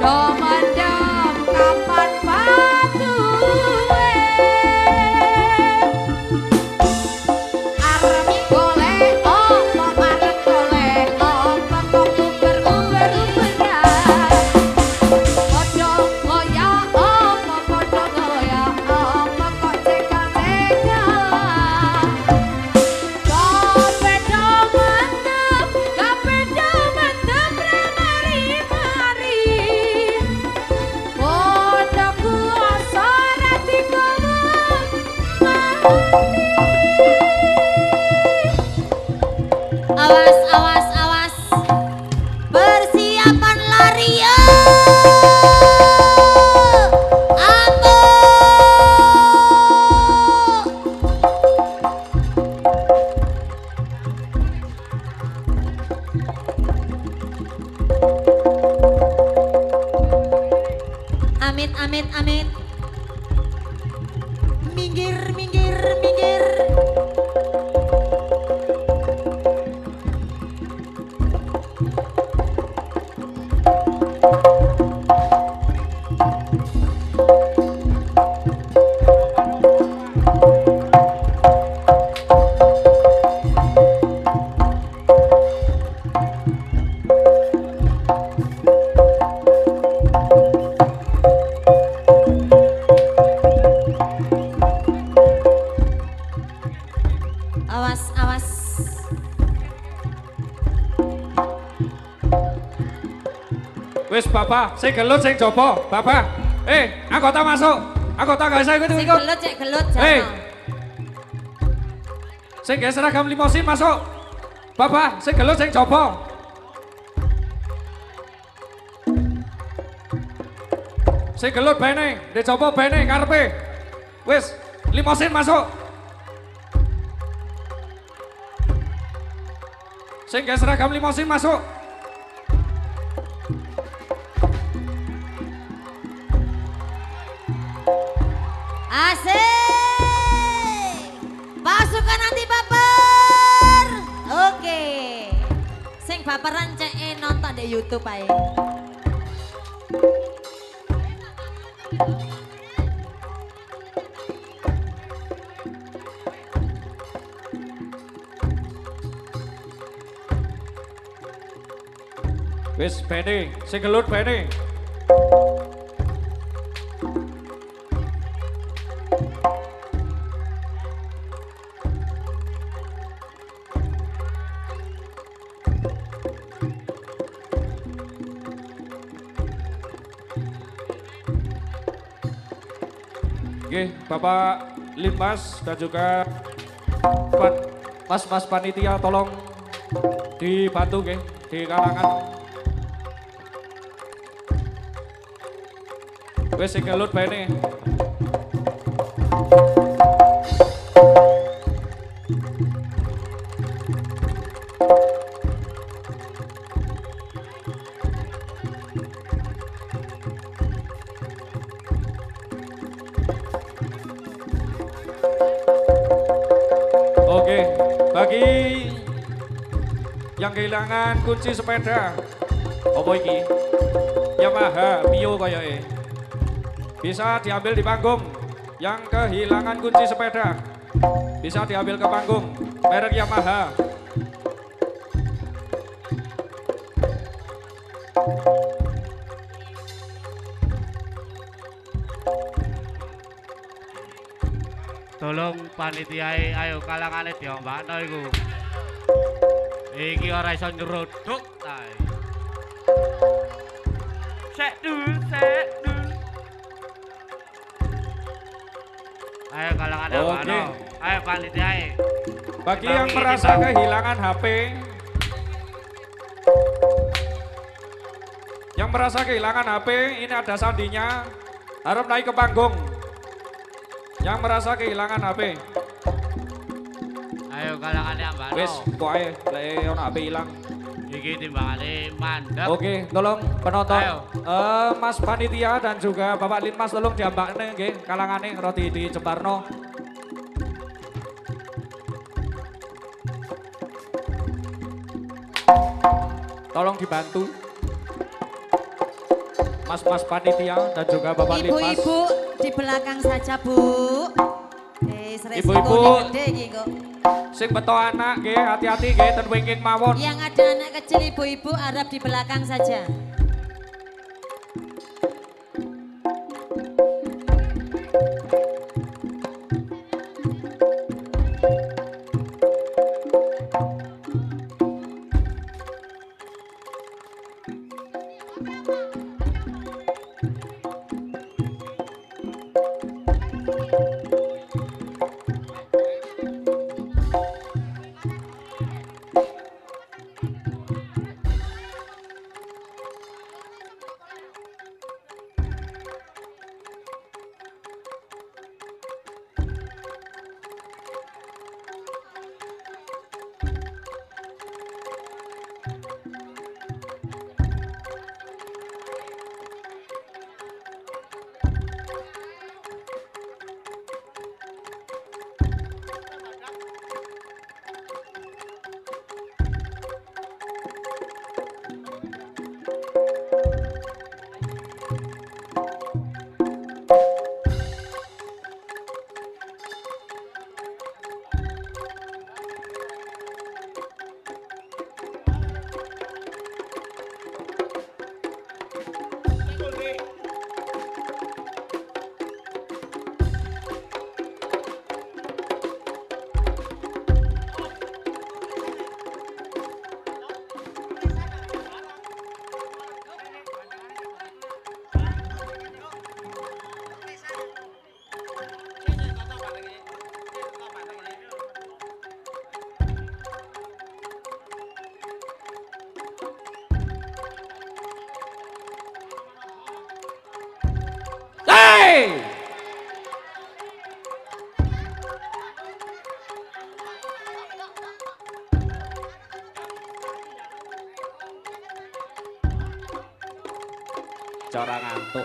Do mendem kapan patuhe. Arep golek opo kok uber-uberan. Padha ngoyak opo kok jegal-jegalan. Kabeh do mendem ra mari-mari. Padha kuasa ra dikowo mati. Awas, awas, awas. Persiapan lari yo. Ambo. Amit, amit, amit. Minggir, minggir, minggir. Awas, awas. Wis Bapak, sing gelut sing jaba, Bapak. Anggota masuk. Anggota gak usah ikut. Sing gelut cek gelut jana. Sing gawe seragam limosin masuk. Bapak, sing gelut sing jaba. Sing gelut bene, ndek jaba bene karepe. Wis, limosin masuk. Sing gawe seragam limosin masuk. Asik. Pasukan anti baper. Oke. Sing baperan cek nonton di YouTube ae. Wis bene, sing gelut bene. Oke, Bapak Limas dan juga Mas Panitia tolong dibantu nggih di kalangan. Wes sing gelut bene. Oke, bagi yang kehilangan kunci sepeda, apa iki? Yamaha Mio kayak bisa diambil di panggung. Yang kehilangan kunci sepeda bisa diambil ke panggung. Merek Yamaha. Tolong panitiae ayo kalangane diombakno iku. Iki ora iso nyeruduk ta. Sek dulu. Ayo kalangane ombakno. Ayo panitiae. Bagi yang merasa kehilangan HP, yang merasa kehilangan HP, ini ada sandinya, harap naik ke panggung. Yang merasa kehilangan HP. Ayo kalangane ambakno. Wis, kok ae, lek ono HP ilang. Iki timbangane mandek. Oke, tolong penonton. Ayo. Mas Panitia dan juga Bapak Linmas tolong diambakne nggih, kalangane roti di Jembarno. Tolong dibantu. Mas Panitia dan juga Bapak Linmas. Ibu-ibu di belakang saja, Bu. Ibu-ibu. Gede iki kok. Sing beto anak nggih, hati-hati nggih ten wingking mawon. Yang ada anak kecil ibu-ibu harap di belakang saja. Cara ngantuk.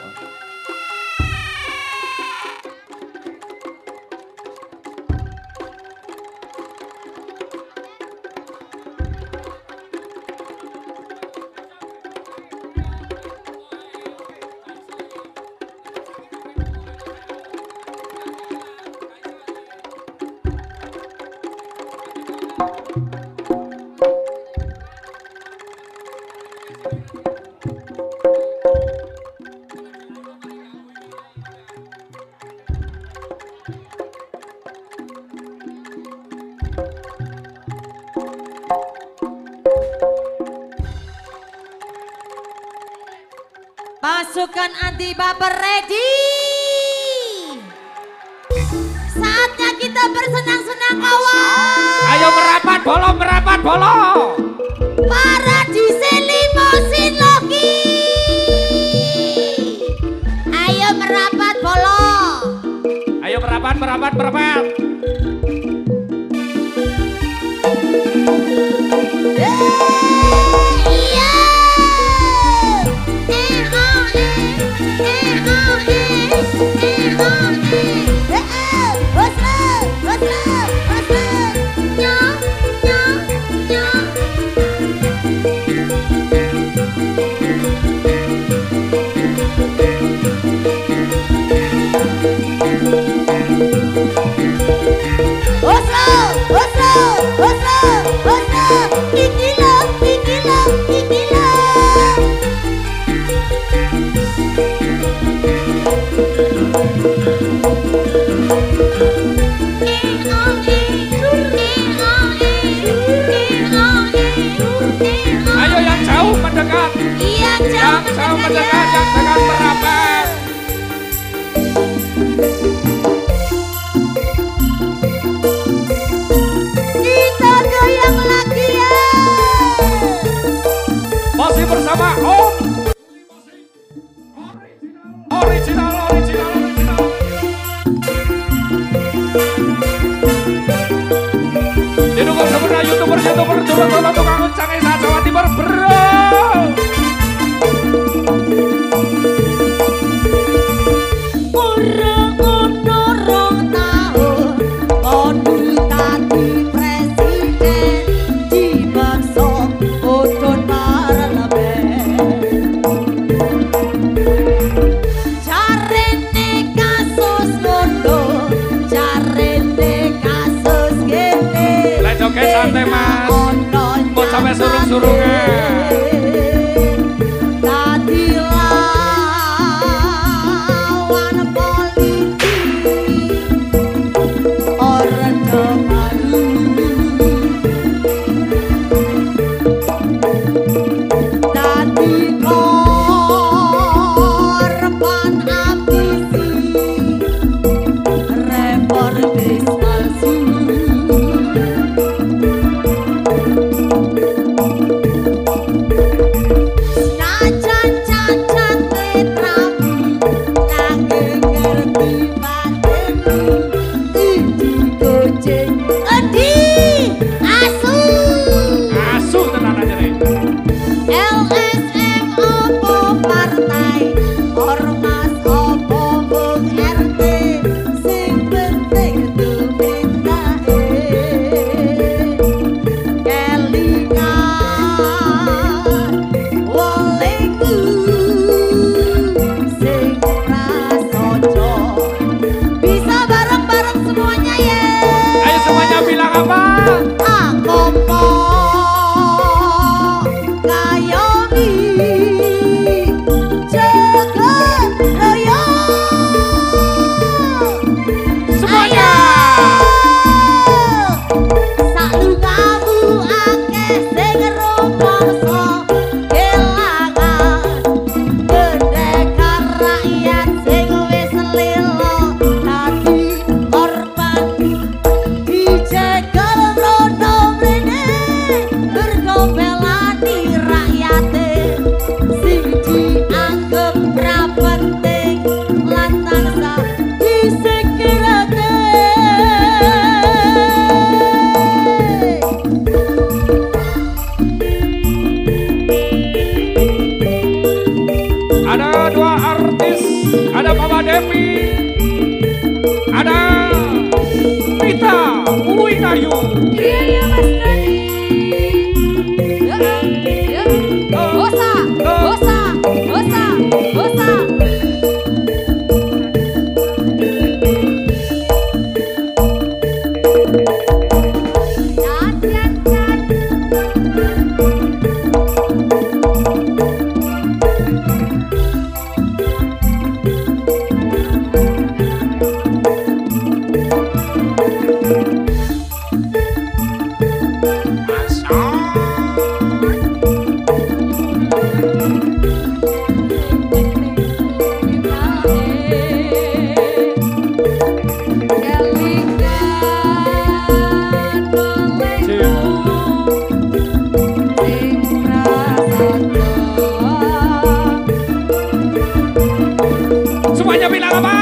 Pasukan anti baper ready. Saatnya kita bersenang-senang kawan. Ayo merapat bolo, merapat bolo. Para diselimosin Loki. Ayo merapat bolo. Ayo merapat, merapat, merapat. Ayo yang jauh mendekat. Iya, Yang jauh mendekat, yang dekat merapat. Kita goyang lagi ya. Masih bersama Om. Original, original, original. Didukung sebenarnya YouTuber turun tukang uncang Esa Jawa Timur bro. Urung tahun kodu tadi presiden dibakso udun parlemen. Jarene kasus ngono, jarene kasus gini. Lah joget santai Mas. Kok sampai surung-surungan. Epi, ada Rita Winayu. Iya iya Mas Doni. Ya, bosa, bosa, bosa, bosa. Semuanya bilang apa?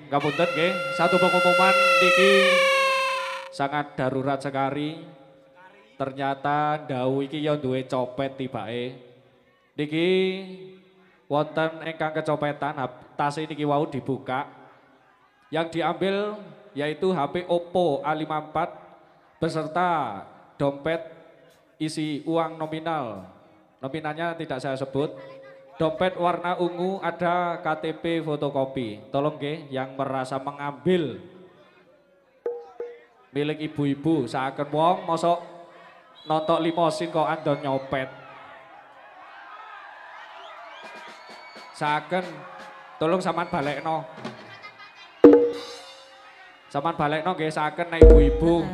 Ngapunten nggih, satu pengumuman niki sangat darurat sekali. Ternyata ndau iki ya duwe copet tibake. Niki wonten ingkang kecopetan, tas niki wau dibuka. Yang diambil yaitu HP Oppo A54 beserta dompet isi uang nominal. Nominalnya tidak saya sebut. Dompet warna ungu, ada KTP fotokopi. Tolong nggih yang merasa mengambil milik ibu-ibu saken wong mosok nontok limosin kok andon nyopet. Saken tolong sampean balekno. Sampean balekno nggih saken nek ibu-ibu.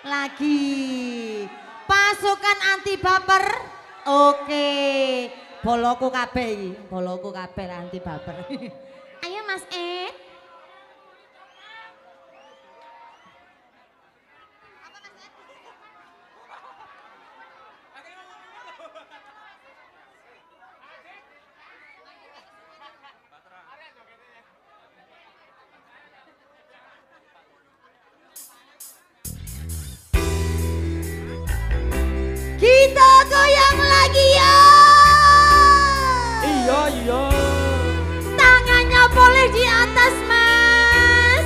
Lagi pasukan anti baper. Oke, boloku kabeh iki, boloku kabeh anti baper. Ayo Mas Ed. Kita goyang lagi ya. Iya. Tangannya boleh di atas Mas.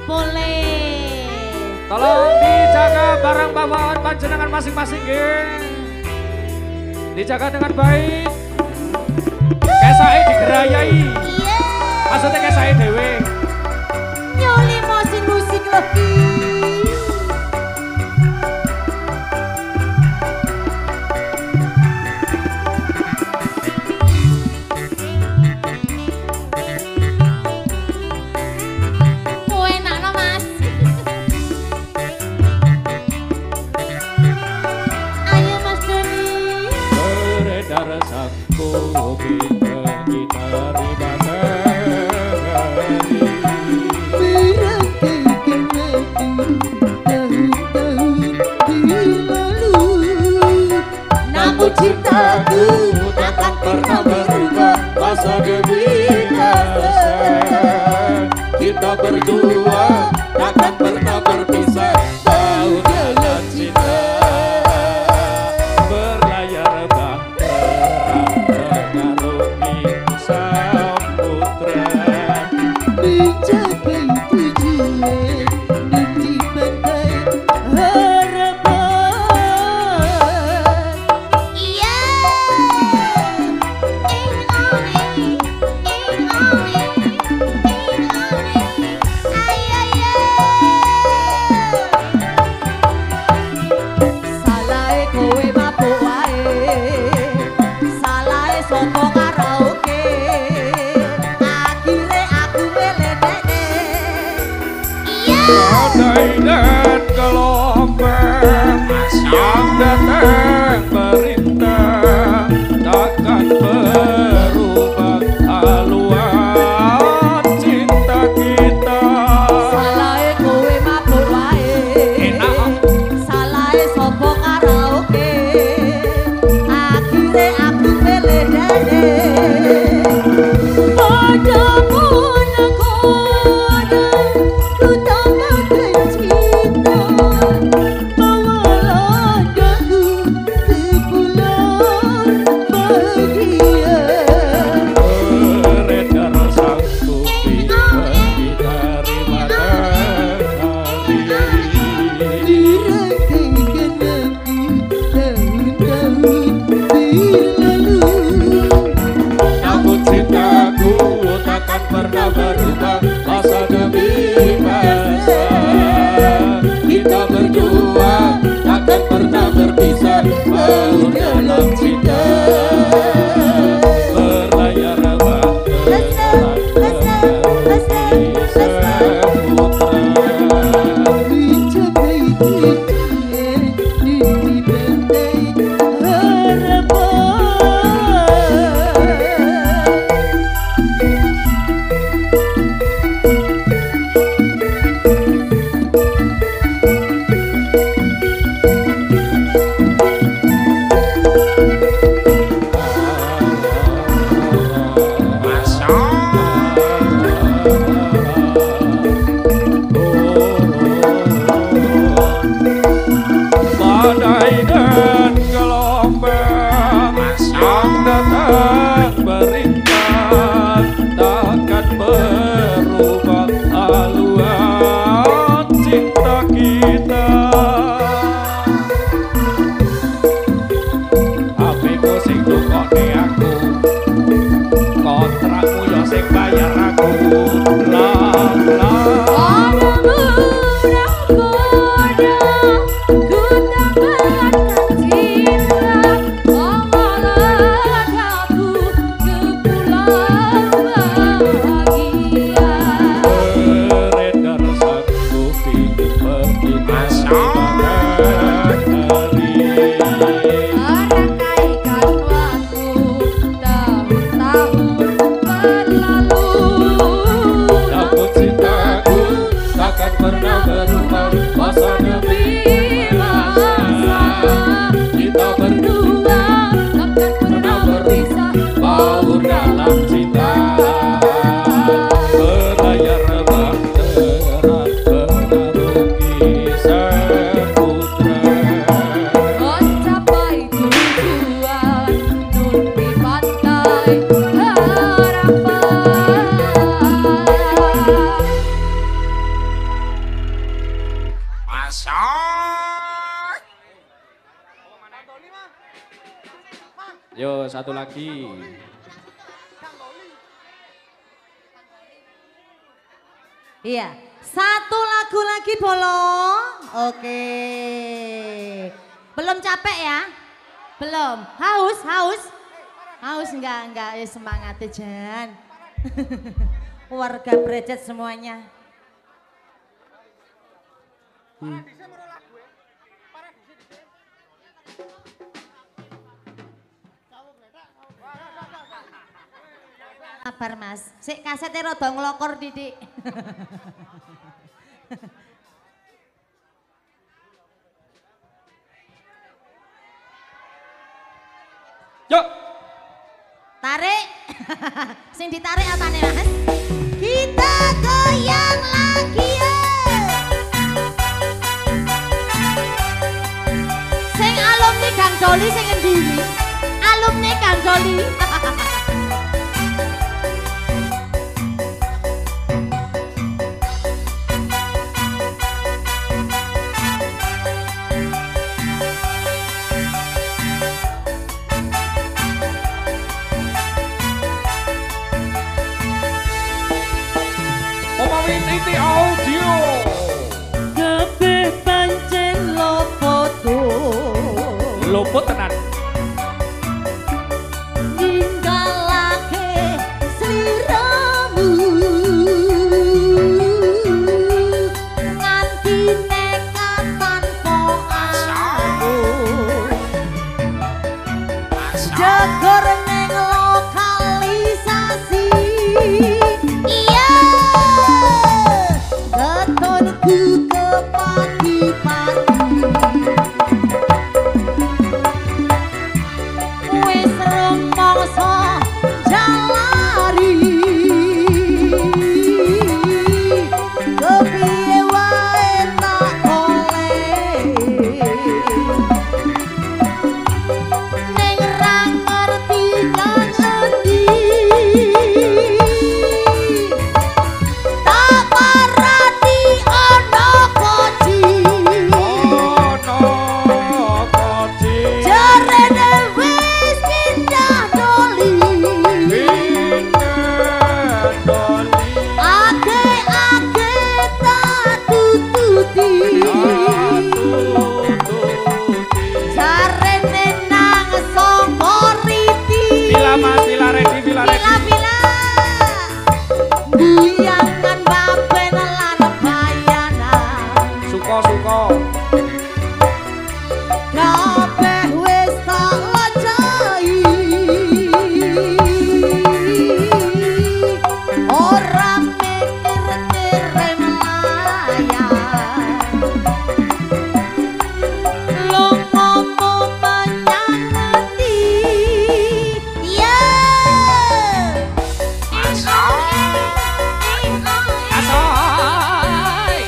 Boleh. Tolong dijaga barang bawaan panjenengan masing-masing nggih. Dijaga dengan baik. Kesake digerayai. Iya. Maksudnya kesake dhewe. Nyoli mosin musik lagi. Cintaku takkan pernah berubah, masa demi masa kita berdua takkan pernah berpisah. Tahun mencapai tujuan dan di pantai harapan. Iya, salahe kowe mabuk wae, salahe sapa karaoke, akhire aku meledekne. Iya, Badai dan gelombang yang datang merintang takkan berubah haluan cinta kita. salahe kowe mabuk wae, salahe sapa karaoke, akhire aku meledekne. Padamu nakoda ku tambahkan cinta, bawalah daku sebulan bahagia. Beredar sang putih pergi dari matahari. Dirangkaikan aku tahun-tahun berlalu. Namun cintaku takkan pernah berubah masa demi masa. Kita berdua takkan pernah berpisah baur dalam cinta. Berlayar bahtera seputra. Mencapai tujuan di pantai harapan. Badai dan gelombang yang datang merintang takkan berubah haluan cinta kita. HP-ku sing tukone aku, kontrakmu yo sing bayar aku. Lah lah. Beredar sang putih pergi dari matahari. Namun cintaku takkan pernah berubah masa demi masa. Kita berdua takkan pernah berpisah baur dalam cinta. Berlayar bahtera mengarungi seputra. Mencapai tujuan nun di pantai harapan. Yo, satu lagi. Iya, satu lagu lagi bolong. Oke. Belum capek ya? Belum. Haus, haus. Haus enggak, ya semangat Jan. Warga Brecet semuanya. Sabar Mas, sik kasete rada nglokor didik. Yuk. Tarik. Sing ditarik apane Mas? Kita goyang lagi ya. Sing alumni Kang Doli sing endi? Alumni Kang Doli. City Audio. Kabeh pancen lopoto. Luput tenan. Ninggalake sliramu nganti nekat tanpa aku jagor ning lokalisasi iya ketonku ke pagi-pagi wis rumangsa jalari kepiye wae tak oleh ning ra ngerti kan endi tak parani ana koci jarene wis pindah doli ake-ake tak tututi jarene nang somoriti Villa ready. Bila-bila guyangan baben lan bayanan Suko. kabeh wis tak lajahi ora mikir melayan lungamu menyang ngendi ya Asoy.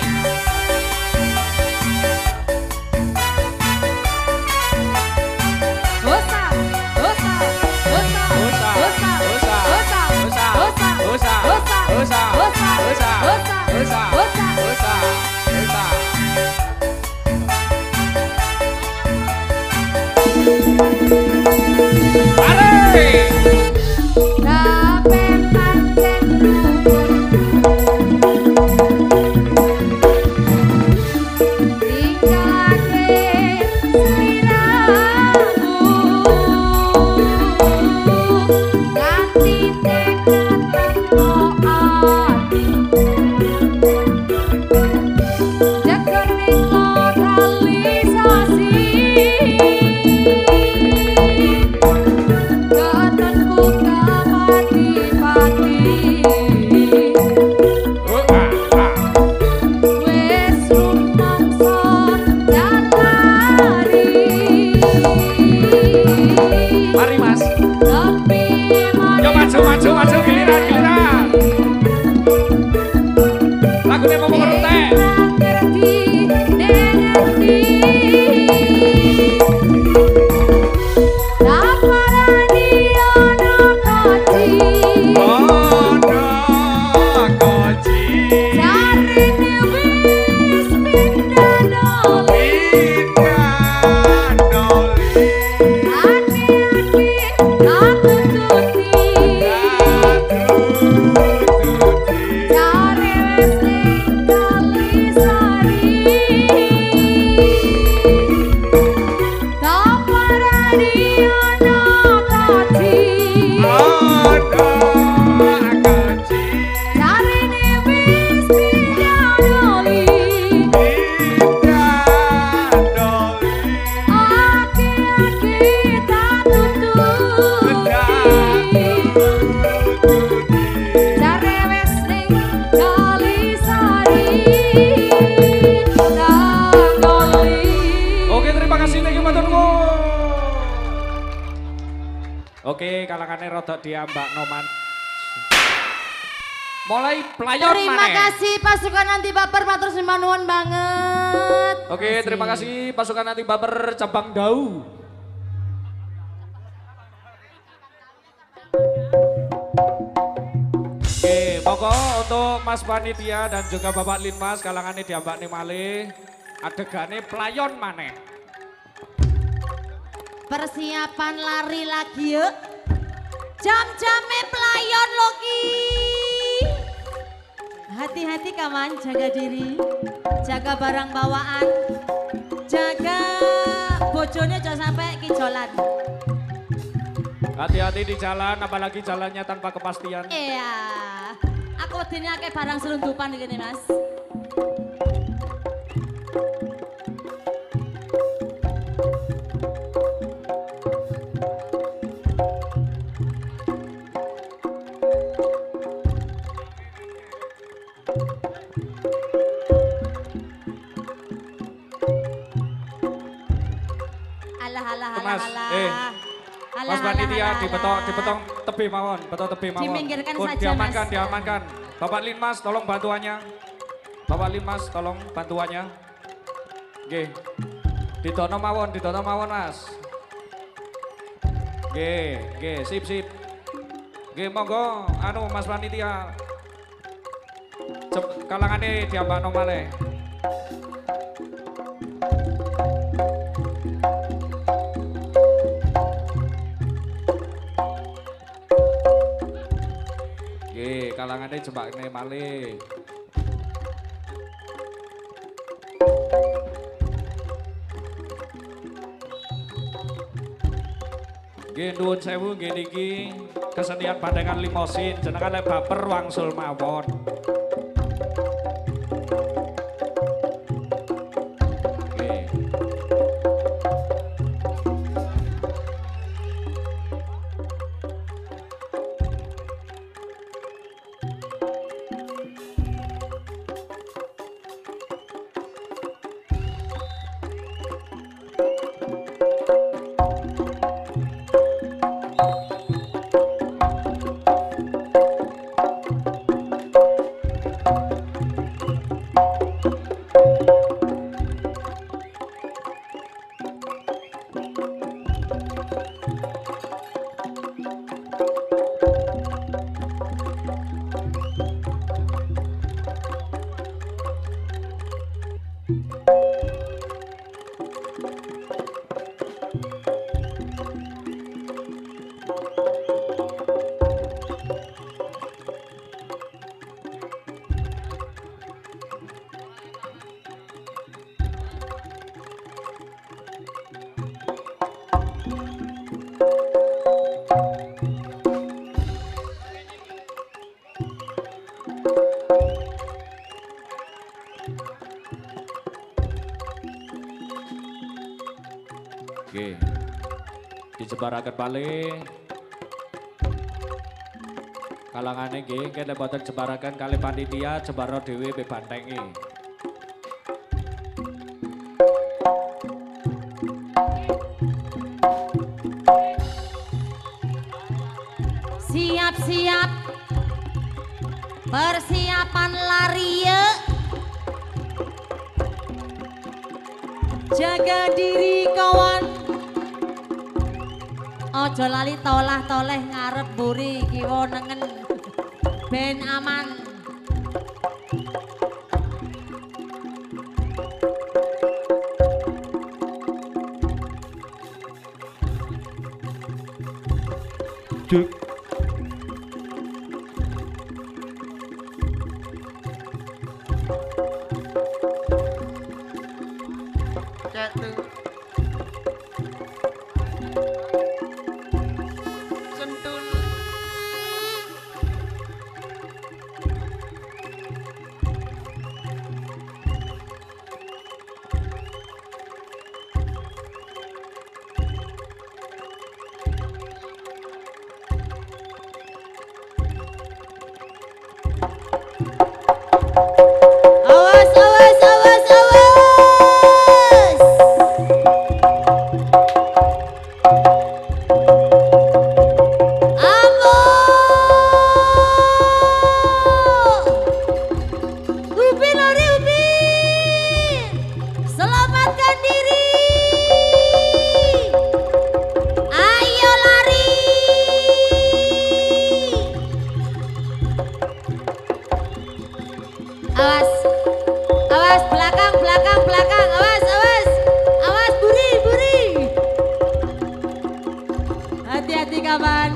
Mari Mas. Yo maju giliran. Lagune mau ngerti. Oke, kalangannya rodok diambak noman. Mulai pelayon mana? Terima kasih pasukan anti baper, matur sembah nuwun banget. Oke, terima kasih pasukan anti baper cabang Dau. Oke, pokok untuk Mas Panitia dan juga Bapak Linmas kalangannya diambak nih malih. Adegannya pelayon maneh. Persiapan lari lagi yuk. Jam-jamnya pelayon loki. Hati-hati kawan, jaga diri, jaga barang bawaan, jaga bojone jangan sampai kijolan. Hati-hati di jalan, apalagi jalannya tanpa kepastian. Iya, aku wedine akeh barang selundupan iki Mas. Mas, Mas panitia dipotong tebi mawon, betul tebi mawon. Diminggirkan Pun saja, diamankan, Mas. diamankan. Bapak Linmas tolong bantuannya. Bapak Linmas tolong bantuannya. Nggih. Didono mawon Mas. Nggih, sip. Nggih, monggo anu Mas panitia. Kalangane diambakno malih. Kalangane jembakne malih. Nggih nuwun sewu nggih niki kesenian bandengan limosin jenengan lek baper wangsul mawon. Oke, dijebaraken balik. Kalangane nggih, kene boten jebaraken kali panitia, jebaro dhewe be bantengi. Siap-siap. Persiapan lari ya. Jaga diri kawan. Ojo lali tolah-toleh ngarep buri kiwa nengen. Ben aman. Cek. Awas, awas, awas, awas. Ambo. Ubi lari ubi. Selamatkan diri. Ayo lari. Awas, awas belakang, belakang, belakang, awas, awas, awas buri, buri. Hati-hati kawan.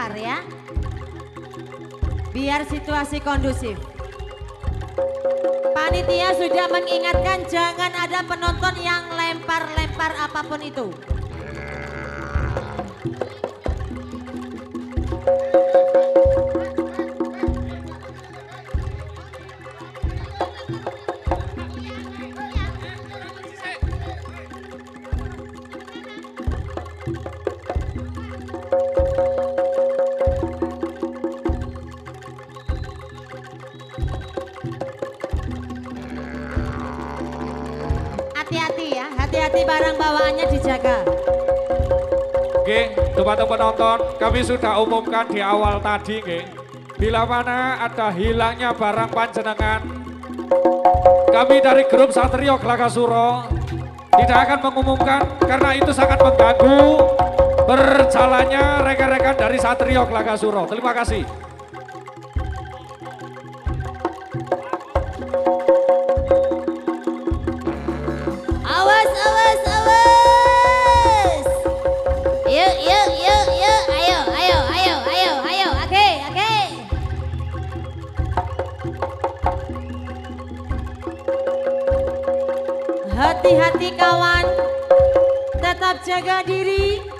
sebentar ya. Biar situasi kondusif. Panitia sudah mengingatkan jangan ada penonton yang lempar-lempar apapun itu. Hati-hati ya, hati-hati barang bawaannya dijaga. Oke, teman-teman penonton, kami sudah umumkan di awal tadi, nggih. Bila mana ada hilangnya barang panjenengan, kami dari grup Satrio Glakasuro tidak akan mengumumkan karena itu sangat mengganggu berjalannya rekan-rekan dari Satrio Glakasuro. Terima kasih. Awas, awas, awas. Yuk, yuk, yuk, yuk. Ayo, ayo, ayo, ayo, ayo. Oke, oke. Hati-hati kawan. Tetap jaga diri.